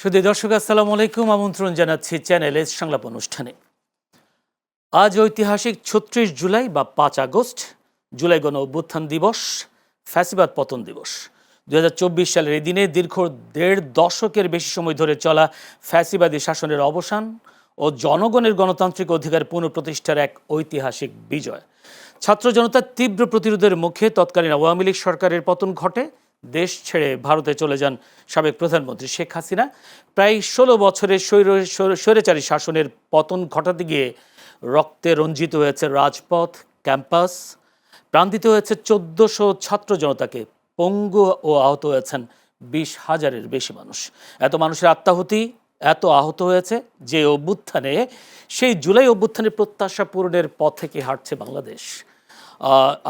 সুধী দর্শক আসসালামু আলাইকুম, আমন্ত্রণ জানাচ্ছি চ্যানেলে সংলাপ অনুষ্ঠানে। আজ ঐতিহাসিক ৩৬ জুলাই বা ৫ আগস্ট, জুলাই গণ অভ্যুত্থান দিবস, ফ্যাসিবাদ পতন দিবস। ২০২৪ সালের এই দিনে দীর্ঘ ১.৫ দশকের বেশি সময় ধরে চলা ফ্যাসিবাদী শাসনের অবসান ও জনগণের গণতান্ত্রিক অধিকার পুনঃপ্রতিষ্ঠার এক ঐতিহাসিক বিজয়। ছাত্র জনতার তীব্র প্রতিরোধের মুখে তৎকালীন আওয়ামী লীগ সরকারের পতন ঘটে। দেশ ছেড়ে ভারতে চলে যান সাবেক প্রধানমন্ত্রী শেখ হাসিনা। প্রায় ১৬ বছরের স্বৈরাচারী শাসনের পতন ঘটাতে গিয়ে রক্তে রঞ্জিত হয়েছে রাজপথ, ক্যাম্পাস, প্রান্তিত হয়েছে ১৪০০ ছাত্র জনতাকে, পঙ্গু ও আহত হয়েছেন ২০,০০০-এর বেশি মানুষ। এত মানুষের আত্মাহুতি, এত আহত হয়েছে যে অভ্যুত্থানে, সেই জুলাই অভ্যুত্থানের প্রত্যাশা পূরণের পথে কি হাঁটছে বাংলাদেশ।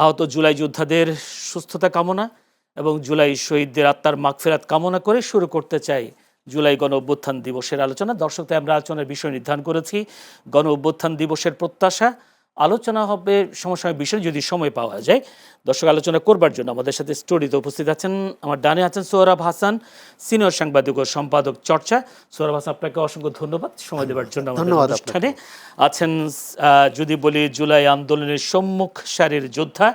আহত জুলাই যোদ্ধাদের সুস্থতা কামনা এবং জুলাই শহীদদের আত্মার মাগফিরাত কামনা করে শুরু করতে চাই জুলাই গণ অভ্যুত্থান দিবসের আলোচনা। দর্শকদের আমরা আলোচনার বিষয় নির্ধারণ করেছি গণ অভ্যুত্থান দিবসের প্রত্যাশা। আলোচনা হবে সমসাময়িক বিষয় যদি সময় পাওয়া যায়। দর্শক আলোচনা করবার জন্য আমাদের সাথে স্টুডিওতে উপস্থিত আছেন, আমার ডানে আছেন সোহরাব হাসান, সিনিয়র সাংবাদিক ও সম্পাদক চর্চা। সোহরাব হাসান, আপনাকে অসংখ্য ধন্যবাদ সময় দেওয়ার জন্য আমাদের অনুষ্ঠানে। আছেন যদি বলি জুলাই আন্দোলনের সম্মুখ সারির যোদ্ধা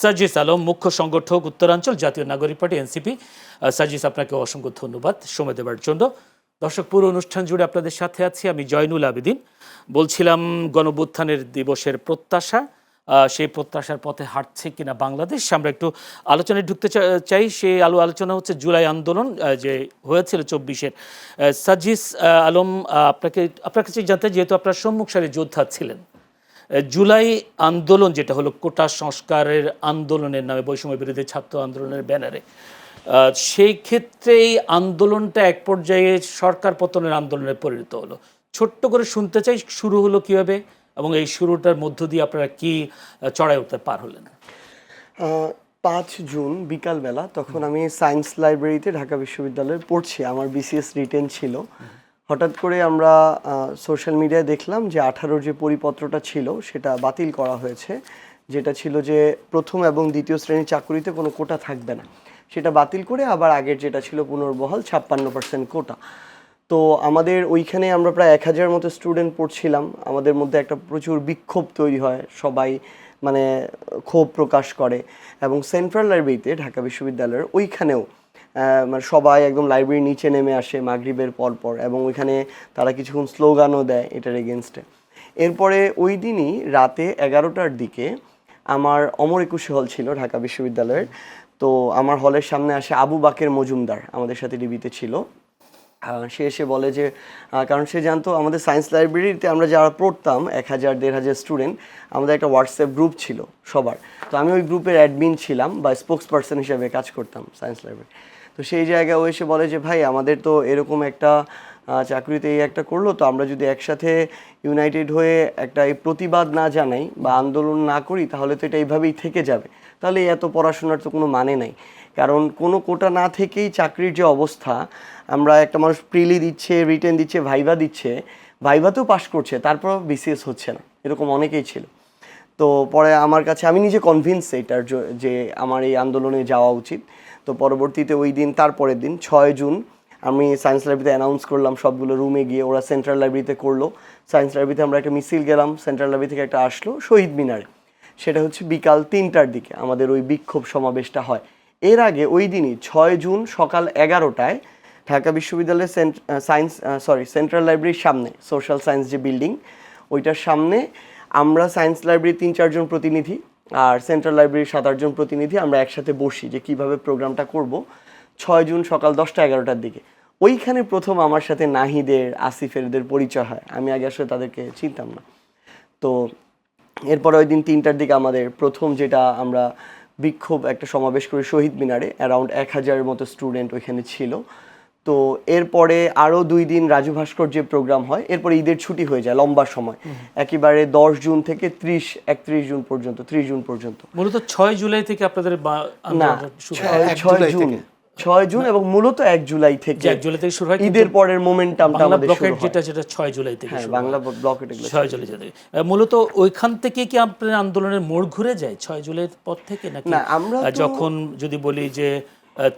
সাজিস আলম, মুখ্য সংগঠক উত্তরাঞ্চল জাতীয় নাগরিক পার্টি এনসিপি। সাজিস, আপনাকে অসংখ্য ধন্যবাদ সময় দেওয়ার জন্য। দর্শক, পুরো অনুষ্ঠান জুড়ে আপনাদের সাথে আছি আমি জয়নুল আবেদিন। বলছিলাম গণঅভ্যুত্থানের দিবসের প্রত্যাশা, সেই প্রত্যাশার পথে হাঁটছে কিনা বাংলাদেশ, আমরা একটু আলোচনায় ঢুকতে চাই। সেই আলোচনা হচ্ছে জুলাই আন্দোলন যে হয়েছিল ২৪-এর। সাজিস আলম, আপনার কাছে জানতে, যেহেতু আপনার সম্মুখ সারির যোদ্ধা ছিলেন, জুলাই আন্দোলন যেটা হলো কোটা সংস্কারের আন্দোলনের নামে, বৈষম্য বিরোধী ছাত্র আন্দোলনের ব্যানারে, সেই ক্ষেত্রে এই আন্দোলনটা এক পর্যায়ে সরকার পতনের আন্দোলনে পরিণত হলো। ছোট্ট করে শুনতে চাই শুরু হলো কীভাবে এবং এই শুরুটার মধ্য দিয়ে আপনারা কি চড়াই উঠতে পার হলেন? ৫ জুন বিকালবেলা, তখন আমি সায়েন্স লাইব্রেরিতে ঢাকা বিশ্ববিদ্যালয়ে পড়ছি, আমার বিসিএস রিটেন ছিল। হঠাৎ করে আমরা সোশ্যাল মিডিয়ায় দেখলাম যে 18 যে পরিপত্রটা ছিল সেটা বাতিল করা হয়েছে, যেটা ছিল যে প্রথম এবং দ্বিতীয় শ্রেণীর চাকুরিতে কোনো কোটা থাকবে না, সেটা বাতিল করে আবার আগের যেটা ছিল পুনর্বহাল ৫৬% কোটা। তো আমাদের ওইখানে আমরা প্রায় ১,০০০ মতো স্টুডেন্ট পড়ছিলাম। আমাদের মধ্যে একটা প্রচুর বিক্ষোভ তৈরি হয়, সবাই মানে ক্ষোভ প্রকাশ করে। এবং সেন্ট্রাল লাইব্রেরিতে ঢাকা বিশ্ববিদ্যালয়ের ওইখানেও মানে সবাই একদম লাইব্রেরির নিচে নেমে আসে মাগরিবের পর, এবং ওইখানে তারা কিছুক্ষণ স্লোগানও দেয় এটার এগেনস্টে। এরপরে ওই দিনই রাতে ১১টার দিকে আমার অমর একুশে হল ছিল ঢাকা বিশ্ববিদ্যালয়ের। তো আমার হলের সামনে আসে আবু বাকের মজুমদার, আমাদের সাথে ডিবিতে ছিল। সে এসে বলে যে, কারণ সে জানতো আমাদের সায়েন্স লাইব্রেরিতে আমরা যারা পড়তাম ১,০০০-১,৫০০ স্টুডেন্ট, আমাদের একটা হোয়াটসঅ্যাপ গ্রুপ ছিল সবার। তো আমি ওই গ্রুপের অ্যাডমিন ছিলাম বা স্পোক্স পার্সন হিসেবে কাজ করতাম সায়েন্স লাইব্রেরি। তো সেই জায়গায় ও এসে বলে যে, ভাই আমাদের তো এরকম একটা চাকরিতে এই একটা করলো, তো আমরা যদি একসাথে ইউনাইটেড হয়ে একটা এই প্রতিবাদ না জানাই বা আন্দোলন না করি, তাহলে তো এটা এইভাবেই থেকে যাবে। তাহলে এত পড়াশোনার তো কোনো মানে নাই, কারণ কোনো কোটা না থেকেই চাকরির যে অবস্থা, আমরা একটা মানুষ প্রিলি দিচ্ছে, রিটেন দিচ্ছে, ভাইভা দিচ্ছে, ভাইভাতেও পাস করছে, তারপর বিসিএস হচ্ছে না, এরকম অনেকেই ছিল। তো পরে আমার কাছে, আমি নিজে কনভিন্স এটার যে আমার এই আন্দোলনে যাওয়া উচিত। তো পরবর্তীতে ওই দিন, তারপরের দিন ৬ জুন আমি সায়েন্স লাইব্রেরিতে অ্যানাউন্স করলাম, সবগুলো রুমে গিয়ে, ওরা সেন্ট্রাল লাইব্রেরিতে করলো। সায়েন্স লাইব্রেরিতে আমরা একটা মিছিল গেলাম, সেন্ট্রাল লাইব্রেরি থেকে একটা আসলো শহীদ মিনারে, সেটা হচ্ছে বিকাল ৩টার দিকে আমাদের ওই বিক্ষোভ সমাবেশটা হয়। এর আগে ওই দিনই ৬ জুন সকাল ১১টায় ঢাকা বিশ্ববিদ্যালয়ের সেন্ট্রাল লাইব্রেরির সামনে, সোশ্যাল সায়েন্স যে বিল্ডিং, ওইটার সামনে আমরা সায়েন্স লাইব্রেরির ৩-৪ জন প্রতিনিধি আর সেন্ট্রাল লাইব্রেরির ৭-৮ জন প্রতিনিধি আমরা একসাথে বসি যে কিভাবে প্রোগ্রামটা করব। ৬ জুন সকাল ১০টা-১১টার দিকে ওইখানে প্রথম আমার সাথে নাহিদের, আসিফেরদের পরিচয় হয়। আমি আগে আসলে তাদেরকে চিনতাম না। তো এরপরে ওই দিন ৩টার দিকে আমাদের প্রথম যেটা আমরা বিক্ষোভ একটা সমাবেশ করি শহীদ মিনারে, অ্যারাউন্ড ১,০০০-এর মতো স্টুডেন্ট ওইখানে ছিল। তো এরপরে আরও ২ দিন রাজু ভাস্কর যে প্রোগ্রাম হয়, এরপরে ঈদের ছুটি হয়ে যায় লম্বা সময়, একেবারে ১০ জুন থেকে ৩১ জুন পর্যন্ত, ৩০ জুন পর্যন্ত। মূলত ৬ জুলাই থেকে আপনাদের না, ৬ জুন এবং মূলত ১ জুলাই থেকে শুরু হয়। ঈদের পরের মোমেন্টামটা আমাদের শুরু হয়, যেটা ৬ জুলাই থেকে। হ্যাঁ, বাংলা ব্লকেট ৬ জুলাই থেকে। মূলত ওইখান থেকে কি আপনাদের আন্দোলনের মোড় ঘুরে যায় ৬ জুলাইয়ের পর থেকে নাকি? না, আমরা যখন যদি বলি যে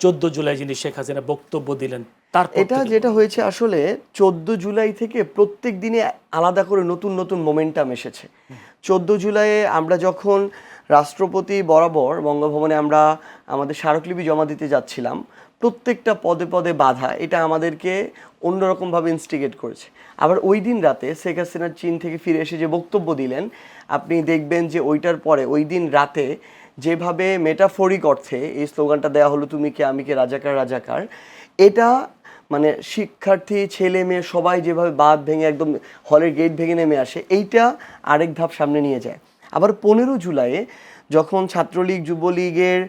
১৪ জুলাই যিনি শেখ হাসিনা বক্তব্য দিলেন তারপর এটা থেকে যেটা হয়েছে আসলে 14 জুলাই থেকে প্রত্যেক দিনে আলাদা করে নতুন নতুন মোমেন্টাম এসেছে। 14 জুলাইয়ে আমরা যখন রাষ্ট্রপতি বরাবর বঙ্গভবনে আমরা আমাদের স্মারকলিপি জমা দিতে যাচ্ছিলাম, প্রত্যেকটা পদে পদে বাধা, এটা আমাদেরকে অন্যরকমভাবে ইনস্টিগেট করেছে। আবার ওই দিন রাতে শেখ হাসিনা চীন থেকে ফিরে এসে যে বক্তব্য দিলেন, আপনি দেখবেন যে ওইটার পরে ওই দিন রাতে যেভাবে মেটাফরিক অর্থে এই স্লোগানটা দেওয়া হলো, তুমি কে আমি কে রাজাকার রাজাকার, এটা মানে শিক্ষার্থী ছেলে মেয়ে সবাই যেভাবে বাঁধ ভেঙে একদম হলের গেট ভেঙে নেমে আসে, এইটা আরেক ধাপ সামনে নিয়ে যায়। আবার 15 জুলাইয়ে যখন ছাত্রলীগ যুবলীগের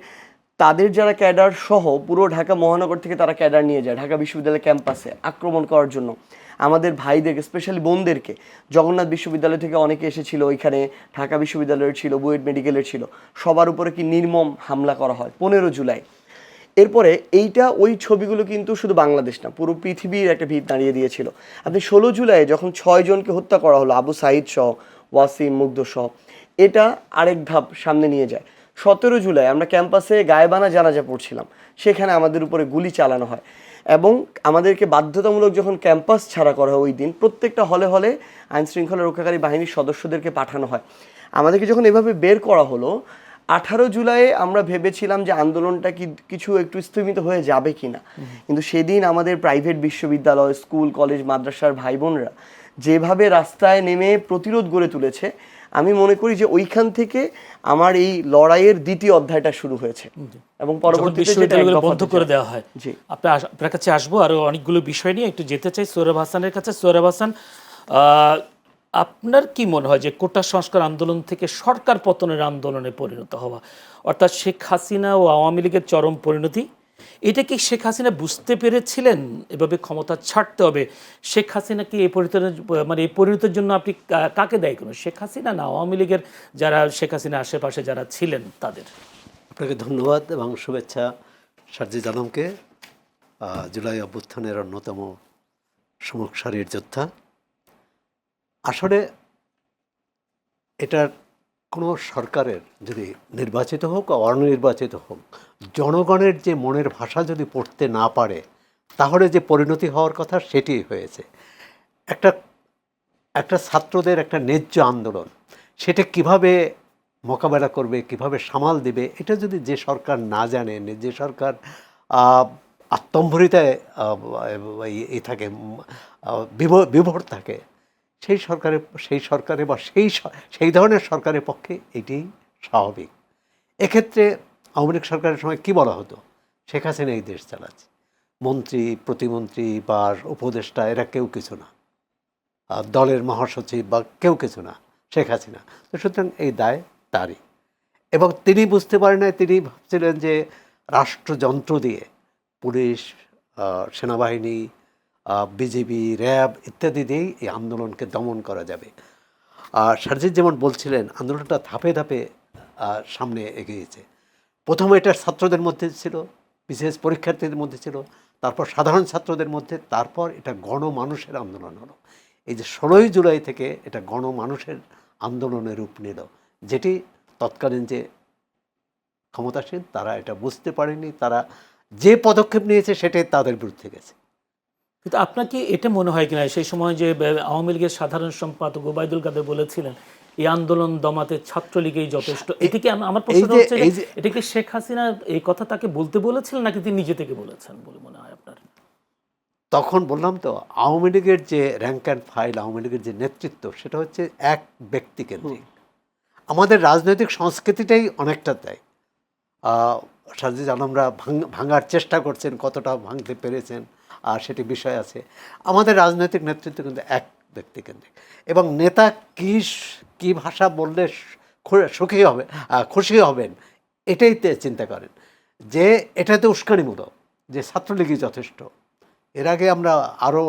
তাদের যারা ক্যাডার সহ পুরো ঢাকা মহানগর থেকে তারা ক্যাডার নিয়ে যায় ঢাকা বিশ্ববিদ্যালয় ক্যাম্পাসে আক্রমণ করার জন্য, আমাদের ভাইদেরকে স্পেশালি বোনদেরকে, জগন্নাথ বিশ্ববিদ্যালয় থেকে অনেকে এসেছিল, ওইখানে ঢাকা বিশ্ববিদ্যালয়ের ছিল, বুয়েট মেডিকেলের ছিল, সবার উপরে কি নির্মম হামলা করা হয় 15 জুলাই। এরপরে এইটা ওই ছবিগুলো কিন্তু শুধু বাংলাদেশ না, পুরো পৃথিবীর একটা ভিত দাঁড়িয়ে দিয়েছিল। আপনি 16 জুলাই যখন 6 জনকে হত্যা করা হলো, আবু সাইদ সহ, ওয়াসিম, মুগ্ধ সহ, এটা আরেক ধাপ সামনে নিয়ে যায়। 17 জুলাই আমরা ক্যাম্পাসে গায়েবানা জানাজা পড়ছিলাম, সেখানে আমাদের উপরে গুলি চালানো হয় এবং আমাদেরকে বাধ্যতামূলক যখন ক্যাম্পাস ছাড়া করা হয় ওই দিন প্রত্যেকটা হলে হলে আইন শৃঙ্খলা রক্ষাকারী বাহিনীর সদস্যদেরকে পাঠানো হয়। আমাদেরকে যখন এভাবে বের করা হলো, 18 জুলাই আমরা ভেবেছিলাম যে আন্দোলনটা কিছু একটু স্থগিত হয়ে যাবে কিনা, কিন্তু সেদিন আমাদের প্রাইভেট বিশ্ববিদ্যালয়, স্কুল, কলেজ, মাদ্রাসার ভাই বোনরা যেভাবে রাস্তায় নেমে প্রতিরোধ গড়ে তুলেছে, আমি মনে করি যে ওইখান থেকে আমার এই লড়াইয়ের দ্বিতীয় অধ্যায়টা শুরু হয়েছে এবং পরবর্তীতে বিশ্ববিদ্যালয়গুলো বন্ধ করে দেওয়া হয়। জি, আপনার কাছে আসবো, আরো অনেকগুলো বিষয় নিয়ে একটু যেতে চাই সোহরাব হাসানের কাছে। সোহরাব হাসান, আপনার কি মনে হয় যে কোটা সংস্কার আন্দোলন থেকে সরকার পতনের আন্দোলনে পরিণত হওয়া, অর্থাৎ শেখ হাসিনা ও আওয়ামী লীগের চরম পরিণতি, এটা কি শেখ হাসিনা বুঝতে পেরেছিলেন এভাবে ক্ষমতা ছাড়তে হবে? শেখ হাসিনা কি এই এই পরিণতির জন্য আপনি কাকে দায়ী করেন, শেখ হাসিনা না আওয়ামী লীগের যারা শেখ হাসিনা আশেপাশে যারা ছিলেন তাদের? আপনাকে ধন্যবাদ এবং শুভেচ্ছা সার্জিদ আলমকে, জুলাই অভ্যুত্থানের অন্যতম সম্মুখ সারির যোদ্ধা। আসলে এটার কোনো সরকারের যদি নির্বাচিত হোক বা অনির্বাচিত হোক, জনগণের যে মনের ভাষা যদি পড়তে না পারে, তাহলে যে পরিণতি হওয়ার কথা সেটি হয়েছে। একটা একটা ছাত্রদের একটা ন্যায্য আন্দোলন, সেটা কিভাবে মোকাবেলা করবে, কিভাবে সামাল দেবে, এটা যদি যে সরকার না জানে, যে সরকার আত্মম্ভরিতায় থাকে, বিভোর থাকে, সেই সরকারে বা সেই ধরনের সরকারের পক্ষে এটাই স্বাভাবিক। এক্ষেত্রে আওয়ামী লীগ সরকারের সময় কী বলা হতো, শেখ হাসিনা এই দেশ চালাচ্ছে, মন্ত্রী প্রতিমন্ত্রী বা উপদেষ্টা এরা কেউ কিছু না, দলের মহাসচিব বা কেউ কিছু না, শেখ হাসিনা। তো সুতরাং এই দায় তারই। এবং তিনি বুঝতে পারেন না, তিনি ভাবছিলেন যে রাষ্ট্রযন্ত্র দিয়ে পুলিশ, সেনাবাহিনী, বিজিবি, র্যাব ইত্যাদি দিয়েই এই আন্দোলনকে দমন করা যাবে। সার্জিদ যেমন বলছিলেন, আন্দোলনটা ধাপে ধাপে সামনে এগিয়েছে। প্রথমে এটা ছাত্রদের মধ্যে ছিল, বিশেষ পরীক্ষার্থীদের মধ্যে ছিল, তারপর সাধারণ ছাত্রদের মধ্যে, তারপর এটা গণমানুষের আন্দোলন হলো। এই যে 16 জুলাই থেকে এটা গণমানুষের আন্দোলনের রূপ নিল, যেটি তৎকালীন যে ক্ষমতাসীন তারা এটা বুঝতে পারেনি, তারা যে পদক্ষেপ নিয়েছে সেটাই তাদের বিরুদ্ধে গেছে। কিন্তু আপনার কি এটা মনে হয় কিনা, সেই সময় যে আওয়ামী লীগের সাধারণ সম্পাদক ওবায়দুল কাদের বলেছিলেন এই আন্দোলন দমাতে ছাত্রলীগই যথেষ্ট, এটা কি আমার প্রশ্ন হচ্ছে যে এটা কি শেখ হাসিনা এই কথা তাকে বলতে বলেছিলেন নাকি তিনি নিজে থেকে বলেছেন বলে মনে হয় আপনার? তখন বললাম তো, আওয়ামী লীগের যে র্যাঙ্ক অ্যান্ড ফাইল, আওয়ামী লীগের যে নেতৃত্ব, সেটা হচ্ছে এক ব্যক্তিকেন্দ্রিক। আমাদের রাজনৈতিক সংস্কৃতিটাই অনেকটা তাই। সার্জিদ আলমরা ভাঙার চেষ্টা করছেন, কতটা ভাঙতে পেরেছেন আর সেটি বিষয় আছে। আমাদের রাজনৈতিক নেতৃত্ব কিন্তু এক ব্যক্তিকেন্দ্রিক, এবং নেতা কী ভাষা বললে খুশি হবেন এটাই চিন্তা করেন, যে এটাতে উস্কানিমূলক, যে ছাত্রলীগই যথেষ্ট। এর আগে আমরা আরও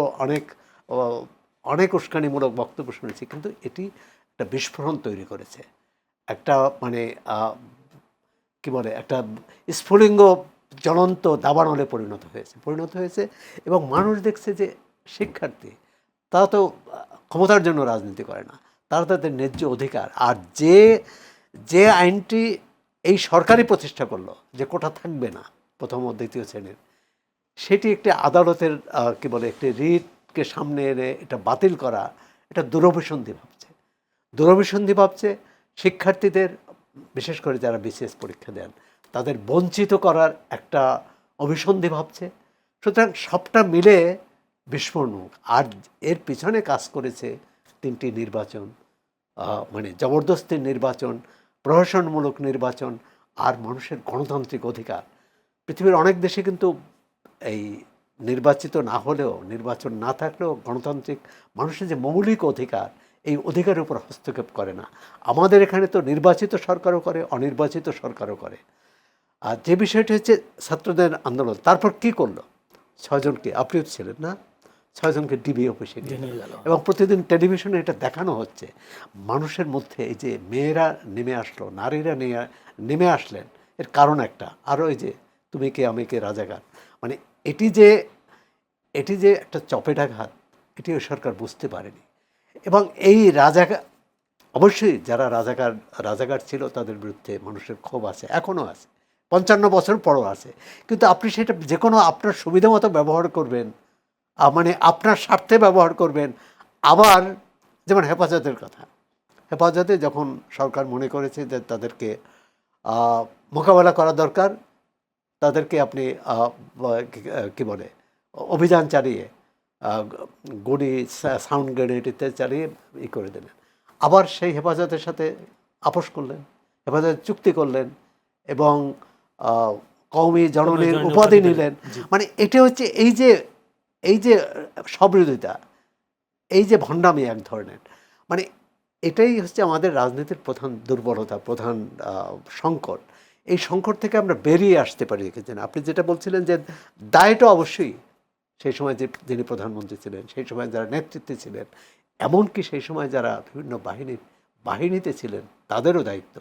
অনেক উস্কানিমূলক বক্তব্য শুনেছি, কিন্তু এটি একটা বিস্ফোরণ তৈরি করেছে, একটা কি বলে, একটা স্ফুলিঙ্গ জ্বলন্ত দাবানলে পরিণত হয়েছে। এবং মানুষ দেখছে যে শিক্ষার্থী তারা তো ক্ষমতার জন্য রাজনীতি করে না, তারা তাদের ন্যায্য অধিকার, আর যে আইনটি এই সরকারই প্রতিষ্ঠা করলো যে কোটা থাকবে না প্রথম ও দ্বিতীয় শ্রেণীর, সেটি একটি আদালতের কি বলে একটি রিটকে সামনে এনে এটা বাতিল করা, এটা দুরভিসন্ধি ভাবছে। দুরভিসন্ধি ভাবছে শিক্ষার্থীদের, বিশেষ করে যারা বিসিএস পরীক্ষা দেন, তাদের বঞ্চিত করার একটা অভিসন্ধি ভাবছে। সুতরাং সবটা মিলে বিস্ফোরণ। আর এর পিছনে কাজ করেছে 3টি নির্বাচন, মানে জবরদস্তির নির্বাচন, প্রহসনমূলক নির্বাচন, আর মানুষের গণতান্ত্রিক অধিকার। পৃথিবীর অনেক দেশে কিন্তু এই নির্বাচিত না হলেও, নির্বাচন না থাকলেও গণতান্ত্রিক মানুষের যে মৌলিক অধিকার, এই অধিকারের উপর হস্তক্ষেপ করে না। আমাদের এখানে তো নির্বাচিত সরকারও করে, অনির্বাচিত সরকারও করে। আর যে বিষয়টি হচ্ছে ছাত্রদের আন্দোলন, তারপর কি করলো? 6 জনকে, আপনিও ছিলেন না, 6 জনকে ডিবি অফিসে নিয়ে গেল, এবং প্রতিদিন টেলিভিশনে এটা দেখানো হচ্ছে। মানুষের মধ্যে এই যে মেয়েরা নেমে আসলো, নারীরা নেমে আসলেন, এর কারণ একটা, আরও এই যে তুমি কে আমি কে রাজাকার, মানে এটি যে একটা চপেটাঘাত, এটি ওই সরকার বুঝতে পারেনি। এবং এই রাজাকার, অবশ্যই যারা রাজাকার ছিল তাদের বিরুদ্ধে মানুষের ক্ষোভ আছে, এখনও আছে, 55 বছর পরও আছে। কিন্তু আপনি সেটা যে কোনো আপনার সুবিধা মতো ব্যবহার করবেন, মানে আপনার স্বার্থে ব্যবহার করবেন। আবার যেমন হেফাজতের কথা, হেফাজতে যখন সরকার মনে করেছে যে তাদেরকে মোকাবেলা করা দরকার, তাদেরকে আপনি কি বলে অভিযান চালিয়ে গুলি, সাউন্ড গ্রেনেড ইত্যাদি চালিয়ে করে দিলেন। আবার সেই হেফাজতের সাথে আপোষ করলেন, হেফাজত চুক্তি করলেন, এবং কওমি জননীর উপাধি নিলেন। মানে এটা হচ্ছে এই যে সবিরোধিতা, এই যে ভণ্ডামি এক ধরনের, মানে এটাই হচ্ছে আমাদের রাজনীতির প্রধান দুর্বলতা, প্রধান সংকট। এই সংকট থেকে আমরা বেরিয়ে আসতে পারি। দেখেছেন আপনি যেটা বলছিলেন যে দায়টা অবশ্যই সেই সময় যিনি প্রধানমন্ত্রী ছিলেন, সেই সময় যারা নেতৃত্বে ছিলেন, এমনকি সেই সময় যারা বিভিন্ন বাহিনীতে ছিলেন, তাদেরও দায়িত্ব।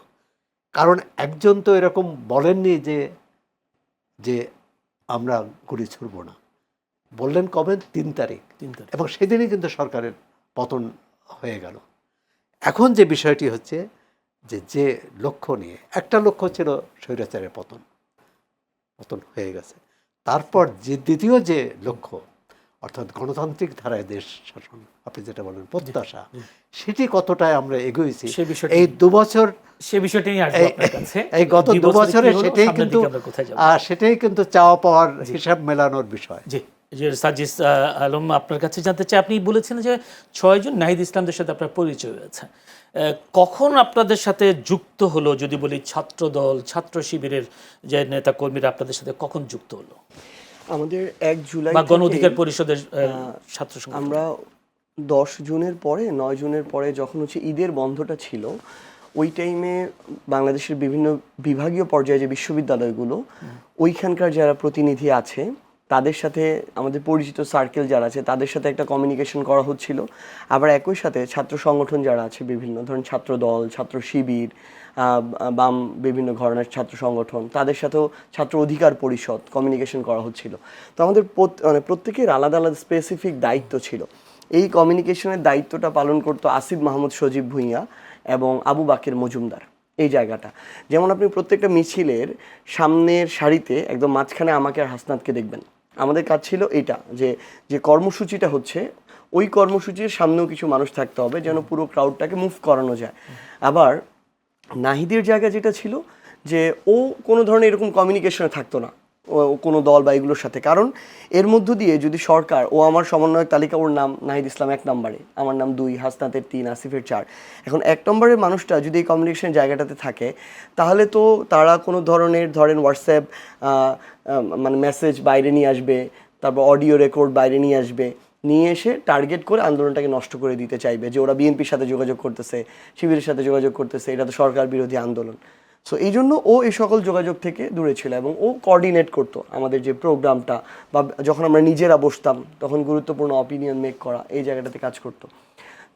কারণ একজন তো এরকম বলেননি যে আমরা গুলি ছুড়ব না, বললেন কবে? 3 তারিখ, এবং সেদিনই কিন্তু সরকারের পতন হয়ে গেল। এখন যে বিষয়টি হচ্ছে যে লক্ষ্য নিয়ে, একটা লক্ষ্য ছিল স্বৈরাচারের পতন হয়ে গেছে। তারপর যে দ্বিতীয় যে লক্ষ্য, অর্থাৎ গণতান্ত্রিক ধারায় দেশ শাসন, আপনি যেটা বলেন প্রত্যাশা, সেটি কতটায় আমরা এগোয়েছি এই 2 বছর, সে বিষয়টি নিয়ে আসবো আপনার কাছে। এই গত 2 বছরে সেটাই কিন্তু চাওয়া পাওয়ার হিসাব মেলানোর বিষয়। জি, যে সাজিস আলম, আপনার কাছে জানতে চাই, আপনি বলেছেন যে 6 জন নাহিদ ইসলামদের সাথে আপনার পরিচয় হয়েছে, কখন আপনাদের সাথে যুক্ত হলো? যদি বলি ছাত্রদল, ছাত্র শিবিরের যে নেতা কর্মীরা আপনাদের সাথে কখন যুক্ত হলো? আমাদের 1 জুলাই বা গণ অধিকার পরিষদের ছাত্র সংগঠন। আমরা 10 জুনের পরে, 9 জুনের পরে যখন হচ্ছে ঈদের বন্ধটা ছিল, ওই টাইমে বাংলাদেশের বিভিন্ন বিভাগীয় পর্যায়ে যে বিশ্ববিদ্যালয়গুলো, ওইখানকার যারা প্রতিনিধি আছে তাদের সাথে, আমাদের পরিচিত সার্কেল যারা আছে তাদের সাথে একটা কমিউনিকেশন করা হচ্ছিল। আবার একই সাথে ছাত্র সংগঠন যারা আছে বিভিন্ন, ধরুন ছাত্র দল, ছাত্র শিবির, বাম বিভিন্ন ধরনের ছাত্র সংগঠন, তাদের সাথেও ছাত্র অধিকার পরিষদ, কমিউনিকেশন করা হচ্ছিল। তো আমাদের প্রত্যেকের আলাদা আলাদা স্পেসিফিক দায়িত্ব ছিল। এই কমিউনিকেশনের দায়িত্বটা পালন করতো আসিফ মাহমুদ সজীব ভুঁইয়া এবং আবু বাকের মজুমদার। এই জায়গাটা, যেমন আপনি প্রত্যেকটা মিছিলের সামনের সারিতে একদম মাঝখানে আমাকে আর হাসনাতকে দেখবেন। আমাদের কাজ ছিল এইটা, যে কর্মসূচিটা হচ্ছে, ওই কর্মসূচির সামনেও কিছু মানুষ থাকতে হবে যেন পুরো ক্রাউডটাকে মুভ করানো যায়। আবার নাহিদের জায়গা যেটা ছিল, যে ও কোনো ধরনের এরকম কমিউনিকেশনে থাকতো না কোনো দল বা এগুলোর সাথে, কারণ এর মধ্য দিয়ে যদি সরকার, ও আমার সমন্বয়ক তালিকা, ওর নাম নাহিদ ইসলাম 1 নম্বরে, আমার নাম 2, হাসনাতের 3, আসিফের 4। এখন 1 নম্বরের মানুষটা যদি এই কমিউনিকেশনের জায়গাটাতে থাকে, তাহলে তো তারা কোনো ধরনের, ধরেন হোয়াটসঅ্যাপ মানে মেসেজ বাইরে নিয়ে আসবে, তারপর অডিও রেকর্ড বাইরে নিয়ে আসবে, নিয়ে এসে টার্গেট করে আন্দোলনটাকে নষ্ট করে দিতে চাইবে, যে ওরা বিএনপির সাথে যোগাযোগ করতেছে, শিবিরের সাথে যোগাযোগ করতেছে, এটা তো সরকার বিরোধী আন্দোলন। সো এই জন্য ও এই সকল যোগাযোগ থেকে দূরে ছিল, এবং ও কোঅর্ডিনেট করতো আমাদের যে প্রোগ্রামটা, বা যখন আমরা নিজেরা বসতাম তখন গুরুত্বপূর্ণ অপিনিয়ন মেক করা, এই জায়গাটাতে কাজ করতো।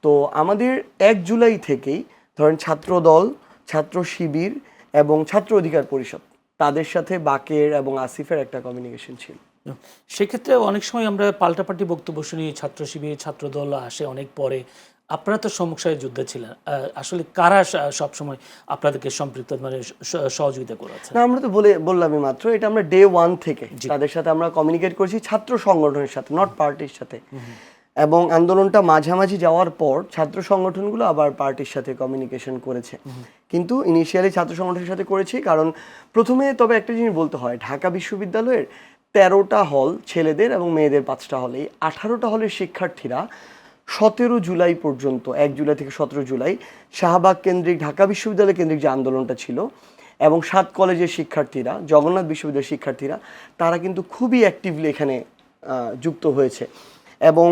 তো আমাদের 1 জুলাই থেকেই ধরেন ছাত্র দল, ছাত্র শিবির এবং ছাত্র অধিকার পরিষদ, তাদের সাথে বাকের এবং আসিফের একটা কমিউনিকেশন ছিল। সেক্ষেত্রে অনেক সময় আমরা পাল্টাপাল্টি বক্তব্য শুনি, ছাত্র শিবির, ছাত্র দল আসে অনেক পরে, আপনারা তো সমুখসায় যুদ্ধে ছিলেন, আসলে কারা সবসময় আপনাদেরকে সম্পৃক্ত মানে সহযোগিতা করেছে? না, আমরা তো বললামই মাত্র, এটা আমরা ডে 1 থেকে তাদের সাথে আমরা কমিউনিকেট করেছি, ছাত্র সংগঠনের সাথে, নট পার্টির সাথে। এবং আন্দোলনটা মাঝামাঝি যাওয়ার পর ছাত্র সংগঠনগুলো আবার পার্টির সাথে কমিউনিকেশন করেছে, কিন্তু ইনিশিয়ালি ছাত্র সংগঠনের সাথে করেছি। কারণ প্রথমে তবে একটা জিনিস বলতে হয়, ঢাকা বিশ্ববিদ্যালয়ের 13টা হল ছেলেদের এবং মেয়েদের 5টা হল, এই 18টা হলের শিক্ষার্থীরা 17 জুলাই পর্যন্ত, 1 জুলাই থেকে 17 জুলাই শাহবাগ কেন্দ্রিক, ঢাকা বিশ্ববিদ্যালয় কেন্দ্রিক যে আন্দোলনটা ছিল, এবং 7 কলেজের শিক্ষার্থীরা, জগন্নাথ বিশ্ববিদ্যালয়ের শিক্ষার্থীরা, তারা কিন্তু খুবই অ্যাক্টিভলি এখানে যুক্ত হয়েছে। এবং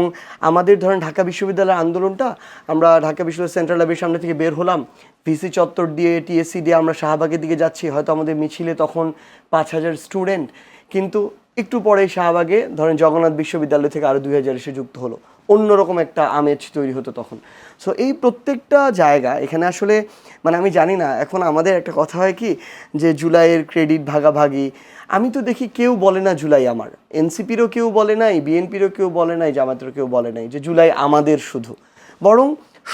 আমাদের ধরেন ঢাকা বিশ্ববিদ্যালয়ের আন্দোলনটা, আমরা ঢাকা বিশ্ববিদ্যালয় সেন্ট্রাল ল্যাবের সামনে থেকে বের হলাম, ভিসি চত্বর দিয়ে, টিএসসি দিয়ে আমরা শাহবাগের দিকে যাচ্ছি, হয়তো আমাদের মিছিলে তখন 5000 স্টুডেন্ট, কিন্তু একটু পরে শাহবাগে ধরেন জগন্নাথ বিশ্ববিদ্যালয় থেকে আরও 2000 এসে যুক্ত হলো, অন্যরকম একটা আমেজ তৈরি হতো তখন। সো এই প্রত্যেকটা জায়গা এখানে আসলে মানে আমি জানি না, এখন আমাদের একটা কথা হয় কি যে জুলাইয়ের ক্রেডিট ভাগাভাগি, আমি তো দেখি কেউ বলে না জুলাই আমার, এনসিপিরও কেউ বলে নাই, বিএনপিরও কেউ বলে নাই, জামাতেরও কেউ বলে নাই যে জুলাই আমাদের শুধু, বরং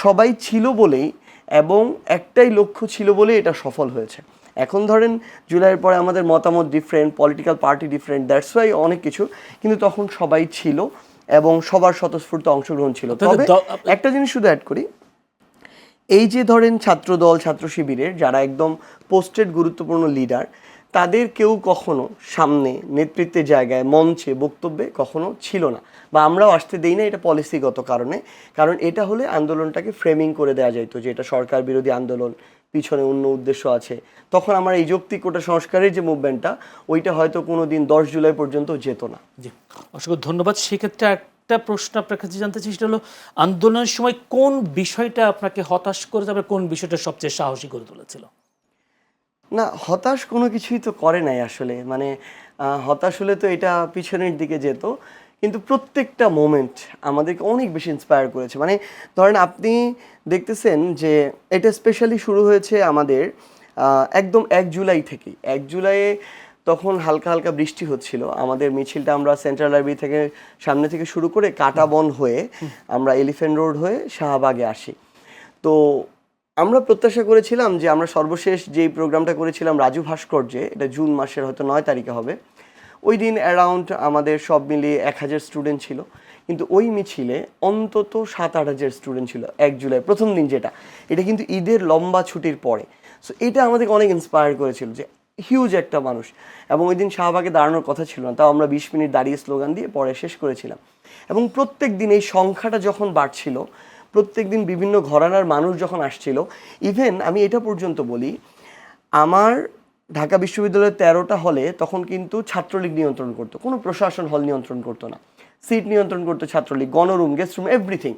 সবাই ছিল বলেই এবং একটাই লক্ষ্য ছিল বলেই এটা সফল হয়েছে। এখন ধরেন জুলাইয়ের পরে আমাদের মতামত different, political party different, that's why অনেক কিছু, কিন্তু তখন সবাই ছিল এবং সবার স্বতঃস্ফূর্ত অংশগ্রহণ ছিল। তবে একটা জিনিস শুধু অ্যাড করি, এই যে ধরেন ছাত্রদল, ছাত্র শিবিরের যারা একদম পোস্টেড গুরুত্বপূর্ণ লিডার, তাদের কেউ কখনো সামনে নেতৃত্বের জায়গায়, মঞ্চে, বক্তব্যে কখনো ছিল না, বা আমরাও আসতে দেই না, এটা পলিসিগত কারণে। কারণ এটা হলে আন্দোলনটাকে ফ্রেমিং করে দেওয়া যেত যে এটা সরকার বিরোধী আন্দোলন, পিছনে অন্য উদ্দেশ্য আছে। তখন আমার এই যৌক্তিক কোটা সংস্কারের যে মুভমেন্টটা, ওইটা হয়তো কোনো দিন 10 জুলাই পর্যন্ত যেত না। জি, অসংখ্য ধন্যবাদ। সেক্ষেত্রে একটা প্রশ্ন আপনার কাছে জানতে চাই, সেটা হলো আন্দোলনের সময় কোন বিষয়টা আপনাকে হতাশ করে, তারপরে কোন বিষয়টা সবচেয়ে সাহসী করে তুলেছিল? না, হতাশ কোনো কিছুই তো করে নাই আসলে, মানে হতাশ হলে তো এটা পিছনের দিকে যেত, কিন্তু প্রত্যেকটা মোমেন্ট আমাদেরকে অনেক বেশি ইন্সপায়ার করেছে। মানে ধরেন আপনি দেখতেছেন যে এটা স্পেশালি শুরু হয়েছে আমাদের একদম 1 জুলাই থেকেই। 1 জুলাইয়ে তখন হালকা হালকা বৃষ্টি হচ্ছিল, আমাদের মিছিলটা আমরা সেন্ট্রাল লাইব্রেরি থেকে সামনে থেকে শুরু করে কাঁটাবন হয়ে আমরা এলিফ্যান্ট রোড হয়ে শাহবাগে আসি। তো আমরা প্রত্যাশা করেছিলাম যে আমরা সর্বশেষ যেই প্রোগ্রামটা করেছিলাম রাজু ভাস্কর্যে, এটা জুন মাসের হয়তো 9 তারিখে হবে, ওই দিন অ্যারাউন্ড আমাদের সব মিলিয়ে 1000 স্টুডেন্ট ছিল, কিন্তু ওই মিছিলে অন্তত 7-8 হাজার স্টুডেন্ট ছিল 1 জুলাই প্রথম দিন, যেটা এটা কিন্তু ঈদের লম্বা ছুটির পরে। সো এটা আমাদেরকে অনেক ইন্সপায়ার করেছিল যে হিউজ একটা মানুষ। এবং ওই দিন শাহবাগে দাঁড়ানোর কথা ছিল না, তাও আমরা 20 মিনিট দাঁড়িয়ে স্লোগান দিয়ে পরে শেষ করেছিলাম। এবং প্রত্যেক দিন এই সংখ্যাটা যখন বাড়ছিল, প্রত্যেক দিন বিভিন্ন ঘরানার মানুষ যখন আসছিল, ইভেন আমি এটা পর্যন্ত বলি, আমার ঢাকা বিশ্ববিদ্যালয়ের 13টা হলে তখন কিন্তু ছাত্রলীগ নিয়ন্ত্রণ করতো, কোনো প্রশাসন হল নিয়ন্ত্রণ করতো না, সিট নিয়ন্ত্রণ করতো ছাত্রলীগ, গণরুম, গেস্ট রুম, এভরিথিং।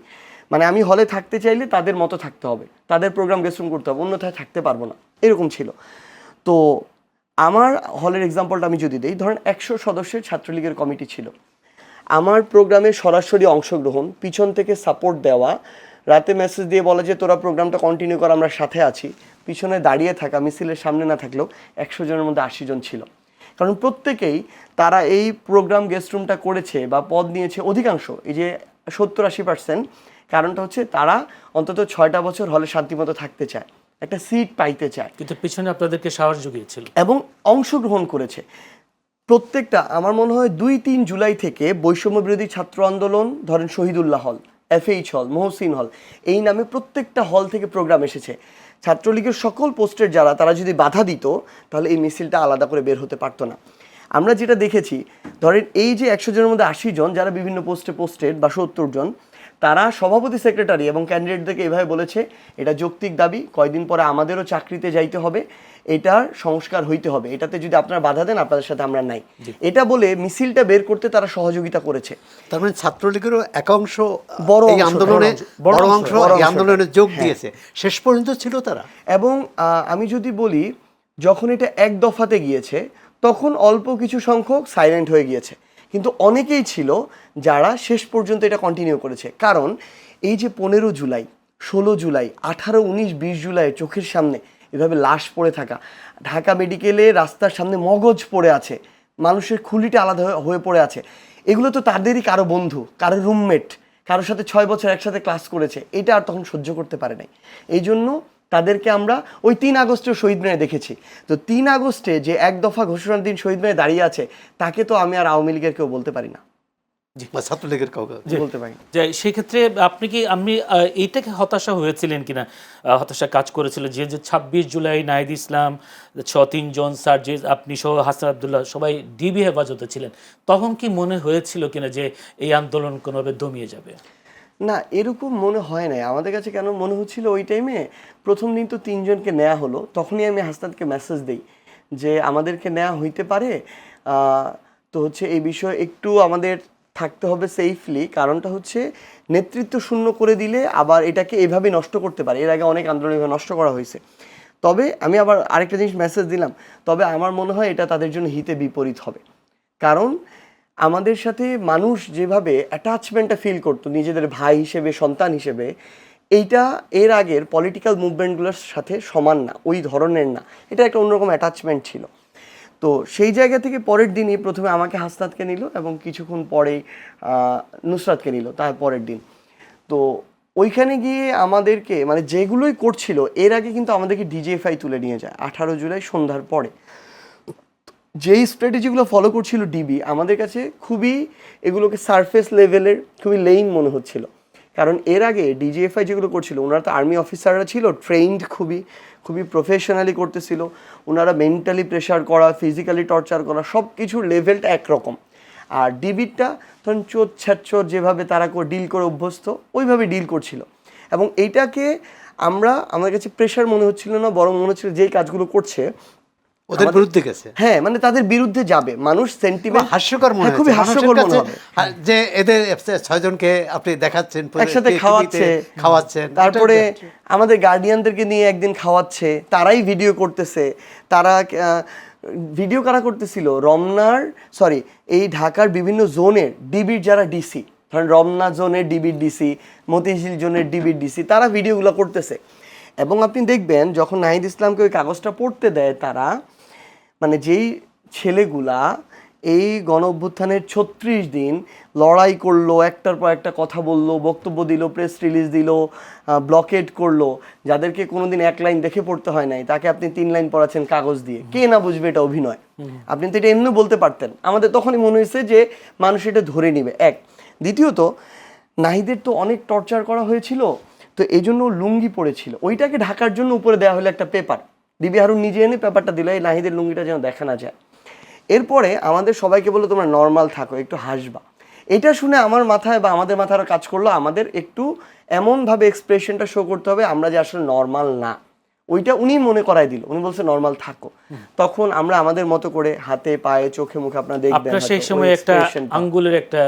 মানে আমি হলে থাকতে চাইলে তাদের মতো থাকতে হবে, তাদের প্রোগ্রাম গেস্ট রুম করতে হবে, অন্যথায় থাকতে পারবো না, এরকম ছিল। তো আমার হলের এক্সাম্পলটা আমি যদি দিই, ধরেন 100 সদস্যের ছাত্রলীগের কমিটি ছিল, আমার প্রোগ্রামে সরাসরি অংশগ্রহণ, পিছন থেকে সাপোর্ট দেওয়া, রাতে মেসেজ দিয়ে বলা যে তোরা প্রোগ্রামটা কন্টিনিউ কর, আমরা সাথে আছি, পিছনে দাঁড়িয়ে থাকা, মিছিলের সামনে না থাকলেও 100 জনের মধ্যে 80 জন ছিল। কারণ প্রত্যেকেই তারা এই প্রোগ্রাম গেস্ট রুমটা করেছে বা পদ নিয়েছে, অধিকাংশ এই যে 70-80%, কারণটা হচ্ছে তারা অন্তত 6টা বছর হলে শান্তিমতো থাকতে চায়, একটা সিট পাইতে চায়, কিন্তু পিছনে আপনাদেরকে সাহস জুগিয়েছিল এবং অংশগ্রহণ করেছে। প্রত্যেকটা আমার মনে হয় 2-3 জুলাই থেকে বৈষম্য বিরোধী ছাত্র আন্দোলন, ধরেন শহীদুল্লাহ হল, FH হল, মহসিন হল, এই নামে প্রত্যেকটা হল থেকে প্রোগ্রাম এসেছে। ছাত্রলীগের সকল পোস্টের যারা, তারা যদি বাধা দিত তাহলে এই মিছিলটা আলাদা করে বের হতে পারতো না। আমরা যেটা দেখেছি, ধরেন এই যে 100 জনের মধ্যে 80 জন যারা বিভিন্ন পোস্টেড বা 70 জন, তারা সভাপতি, সেক্রেটারি এবং ক্যান্ডিডেটদেরকে এভাবে বলেছে এটা যৌক্তিক দাবি, কয়দিন পরে আমাদেরও চাকরিতে যাইতে হবে, এটার সংস্কার হইতে হবে, এটাতে যদি আপনারা বাধা দেন আপনাদের সাথে আমরা নাই, এটা বলে মিছিলটা বের করতে তারা সহযোগিতা করেছে। তার মানে ছাত্রলীগেরও একাংশ বড় এই আন্দোলনে, বড় অংশ এই আন্দোলনে যোগ দিয়েছে, শেষ পর্যন্ত ছিল তারা। এবং আমি যদি বলি, যখন এটা এক দফাতে গিয়েছে তখন অল্প কিছু সংখ্যক সাইলেন্ট হয়ে গিয়েছে, কিন্তু অনেকেই ছিল যারা শেষ পর্যন্ত এটা কন্টিনিউ করেছে। কারণ এই যে 15 জুলাই, 16 জুলাই, 18, 19, 20 জুলাই চোখের সামনে এভাবে লাশ পড়ে থাকা, ঢাকা মেডিকেলে রাস্তার সামনে মগজ পড়ে আছে, মানুষের খুলিটা আলাদা হয়ে পড়ে আছে, এগুলো তো তাদেরই কারো বন্ধু, কারো রুমমেট, কারোর সাথে 6 বছর একসাথে ক্লাস করেছে, এটা আর তখন সহ্য করতে পারে নাই। এই জন্য তাদেরকে আমরা ওই 3 আগস্টেও শহীদ মিনারে দেখেছি। তো 3 আগস্টে যে এক দফা ঘোষণার দিন শহীদ মিনারে দাঁড়িয়ে আছে, তাকে তো আমি আর আওয়ামী লীগের কেউ বলতে পারি না, বা ছাত্রলীগের কাউকে বলতে পারি। যে সেই ক্ষেত্রে আপনি এইটাকে হতাশা হয়েছিলেন কিনা, হতাশা কাজ করেছিল যে 26 জুলাই নাহিদ ইসলাম 3 জন সার্জিস, আপনি সহ হাসান আব্দুল্লাহ সবাই ডিবি হেফাজতে ছিলেন, তখন কি মনে হয়েছিল কিনা যে এই আন্দোলন কোনোভাবে দমিয়ে যাবে? না, এরকম মনে হয় নাই আমাদের কাছে। কেন মনে হচ্ছিল ওই টাইমে, প্রথম দিন তো 3 জনকে নেওয়া হলো, তখনই আমি হাসনাতকে মেসেজ দিই যে আমাদেরকে নেওয়া হইতে পারে, তো হচ্ছে এই বিষয়ে একটু আমাদের থাকতে হবে সেফলি। কারণটা হচ্ছে নেতৃত্ব শূন্য করে দিলে আবার এটাকে এভাবে নষ্ট করতে পারে, এর আগে অনেক আন্দোলন এভাবে নষ্ট করা হয়েছে। তবে আমি আবার আরেকটা জিনিস মেসেজ দিলাম, তবে আমার মনে হয় এটা তাদের জন্য হিতে বিপরীত হবে। কারণ আমাদের সাথে মানুষ যেভাবে অ্যাটাচমেন্টটা ফিল করতো নিজেদের ভাই হিসেবে, সন্তান হিসেবে, এইটা এর আগের পলিটিক্যাল মুভমেন্টগুলোর সাথে সমান না, ওই ধরনের না, এটা একটা অন্যরকম অ্যাটাচমেন্ট ছিল। তো সেই জায়গা থেকে পরের দিনই প্রথমে আমাকে হাসনাতকে নিল এবং কিছুক্ষণ পরেই নুসরাতকে নিল তার পরের দিন। তো ওইখানে গিয়ে আমাদেরকে মানে যেগুলোই করছিল এর আগে কিন্তু আমাদেরকে ডিজিএফআই তুলে নিয়ে যায় 18 জুলাই সন্ধ্যার পরে। যেই স্ট্র্যাটেজিগুলো ফলো করছিল ডিবি, আমাদের কাছে খুবই এগুলোকে সারফেস লেভেলের খুবই লেইন মনে হচ্ছিল। কারণ এর আগে ডিজিএফআই যেগুলো করছিল, ওনারা তো আর্মি অফিসাররা ছিল, ট্রেইনড খুবই খুবই প্রফেশনালি করতেছিল। ওনারা মেন্টালি প্রেশার করা, ফিজিক্যালি টর্চার করা, সব কিছুর লেভেলটা একরকম। আর ডিবিটা তখন চোর ছ্যাচোর যেভাবে তারা ডিল করে অভ্যস্ত, ওইভাবে ডিল করছিল। এবং এইটাকে আমাদের কাছে প্রেশার মনে হচ্ছিল না, বরং মনে হচ্ছিল যেই কাজগুলো করছে ওদের বিরুদ্ধে গেছে, হ্যাঁ মানে তাদের বিরুদ্ধে যাবে, মানুষ সেন্টিমেন্ট হাস্যকর মনে হয়, খুবই হাস্যকর মনে হবে যে এদের 6 জনকে আপনি দেখাচ্ছেন একসাথে খাওয়াচ্ছেন, তারপরে আমাদের গার্ডিয়ানদেরকে নিয়ে একদিন খাওয়াচ্ছে, তারাই ভিডিও করতেছে। তারা ভিডিও কারা করতেছিল, এই ঢাকার বিভিন্ন জোনের ডিবির যারা ডিসি, ধরেন রমনা জোনের ডিবির ডিসি, মতিঝিল জোনের ডিবির ডিসি, তারা ভিডিওগুলো করতেছে। এবং আপনি দেখবেন যখন নাহিদ ইসলামকে ওই কাগজটা পড়তে দেয়, তারা মানে যেই ছেলেগুলা এই গণ অভ্যুত্থানের 36 দিন লড়াই করলো, একটার পর একটা কথা বললো, বক্তব্য দিল, প্রেস রিলিজ দিল, ব্লকেড করলো, যাদেরকে কোনোদিন 1 লাইন দেখে পড়তে হয় নাই, তাকে আপনি 3 লাইন পড়াচ্ছেন কাগজ দিয়ে, কে না বুঝবে এটা অভিনয়? আপনি তো এটা এমনি বলতে পারতেন। আমাদের তখনই মনে হয়েছে যে মানুষ এটা ধরে নিবে, এক। দ্বিতীয়ত, নাহিদের তো অনেক টর্চার করা হয়েছিল, তো এই জন্য লুঙ্গি পড়েছিল, ওইটাকে ঢাকার জন্য উপরে দেওয়া হলো একটা পেপার, ডিবি হারুন নিজে এনে পেপারটা দিল, এই নাহিদের লুঙ্গিটা যেন দেখা না যায়। এরপরে আমাদের সবাইকে বললো তোমরা নর্মাল থাকো, একটু হাসবা। এটা শুনে আমার মাথায় বা আমাদের মাথায় আরো কাজ করলো, আমাদের একটু এমনভাবে এক্সপ্রেশনটা শো করতে হবে আমরা যে আসলে নর্মাল না, ওইটা উনি মনে করাই দিল। উনি বলছে নর্মাল থাকো, তখন আমরা আমাদের মতো করে হাতে পায়ে চোখে মুখে আপনারা দেখবেন সেই সময় একটা আঙ্গুলের একটা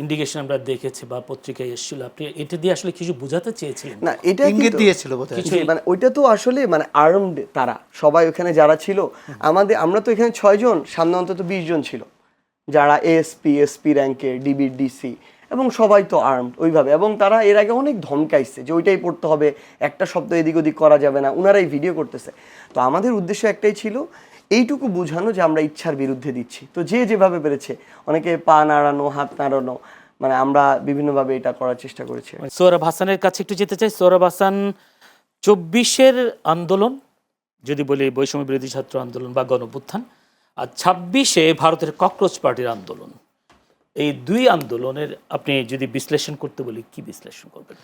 ইন্ডিকেশন আমরা দেখেছি বা পত্রিকায় এসেছিল, আপনি এটা দিয়ে আসলে কিছু বোঝাতে চেয়েছিলেন? না, এটা ইঙ্গিত দিয়েছিল বোধহয়, মানে ওইটা তো আসলে মানে আর্মড, তারা সবাই ওখানে যারা ছিল, আমরা তো এখানে 6 জন, সামনে অন্তত 20 জন ছিল যারা এসপি র্যাঙ্কের, ডিবির ডিসি, এবং সবাই তো আর্মড ওইভাবে। এবং তারা এর আগে অনেক ধমকাইছে যে ওইটাই পড়তে হবে, একটা শব্দ এদিক ওদিক করা যাবে না, ওনারাই ভিডিও করতেছে। তো আমাদের উদ্দেশ্য একটাই ছিল, এইটুকু বোঝানো যে আমরা ইচ্ছার বিরুদ্ধে দিচ্ছি। তো যে যেভাবে পেরেছে, অনেকে পা নাড়ানো, হাত নাড়ানো, মানে আমরা বিভিন্নভাবে এটা করার চেষ্টা করেছি। সোহরাব হাসানের কাছে একটু যেতে চাই। সোহরাব হাসান, 24-এর আন্দোলন যদি বলি, বৈষম্য বিরোধী ছাত্র আন্দোলন বা গণঅভ্যুত্থান, আর 26-এ ভারতের ককরোচ পার্টির আন্দোলন, এই 2 আন্দোলনের আপনি যদি বিশ্লেষণ করতে বলি, কি বিশ্লেষণ করবেন?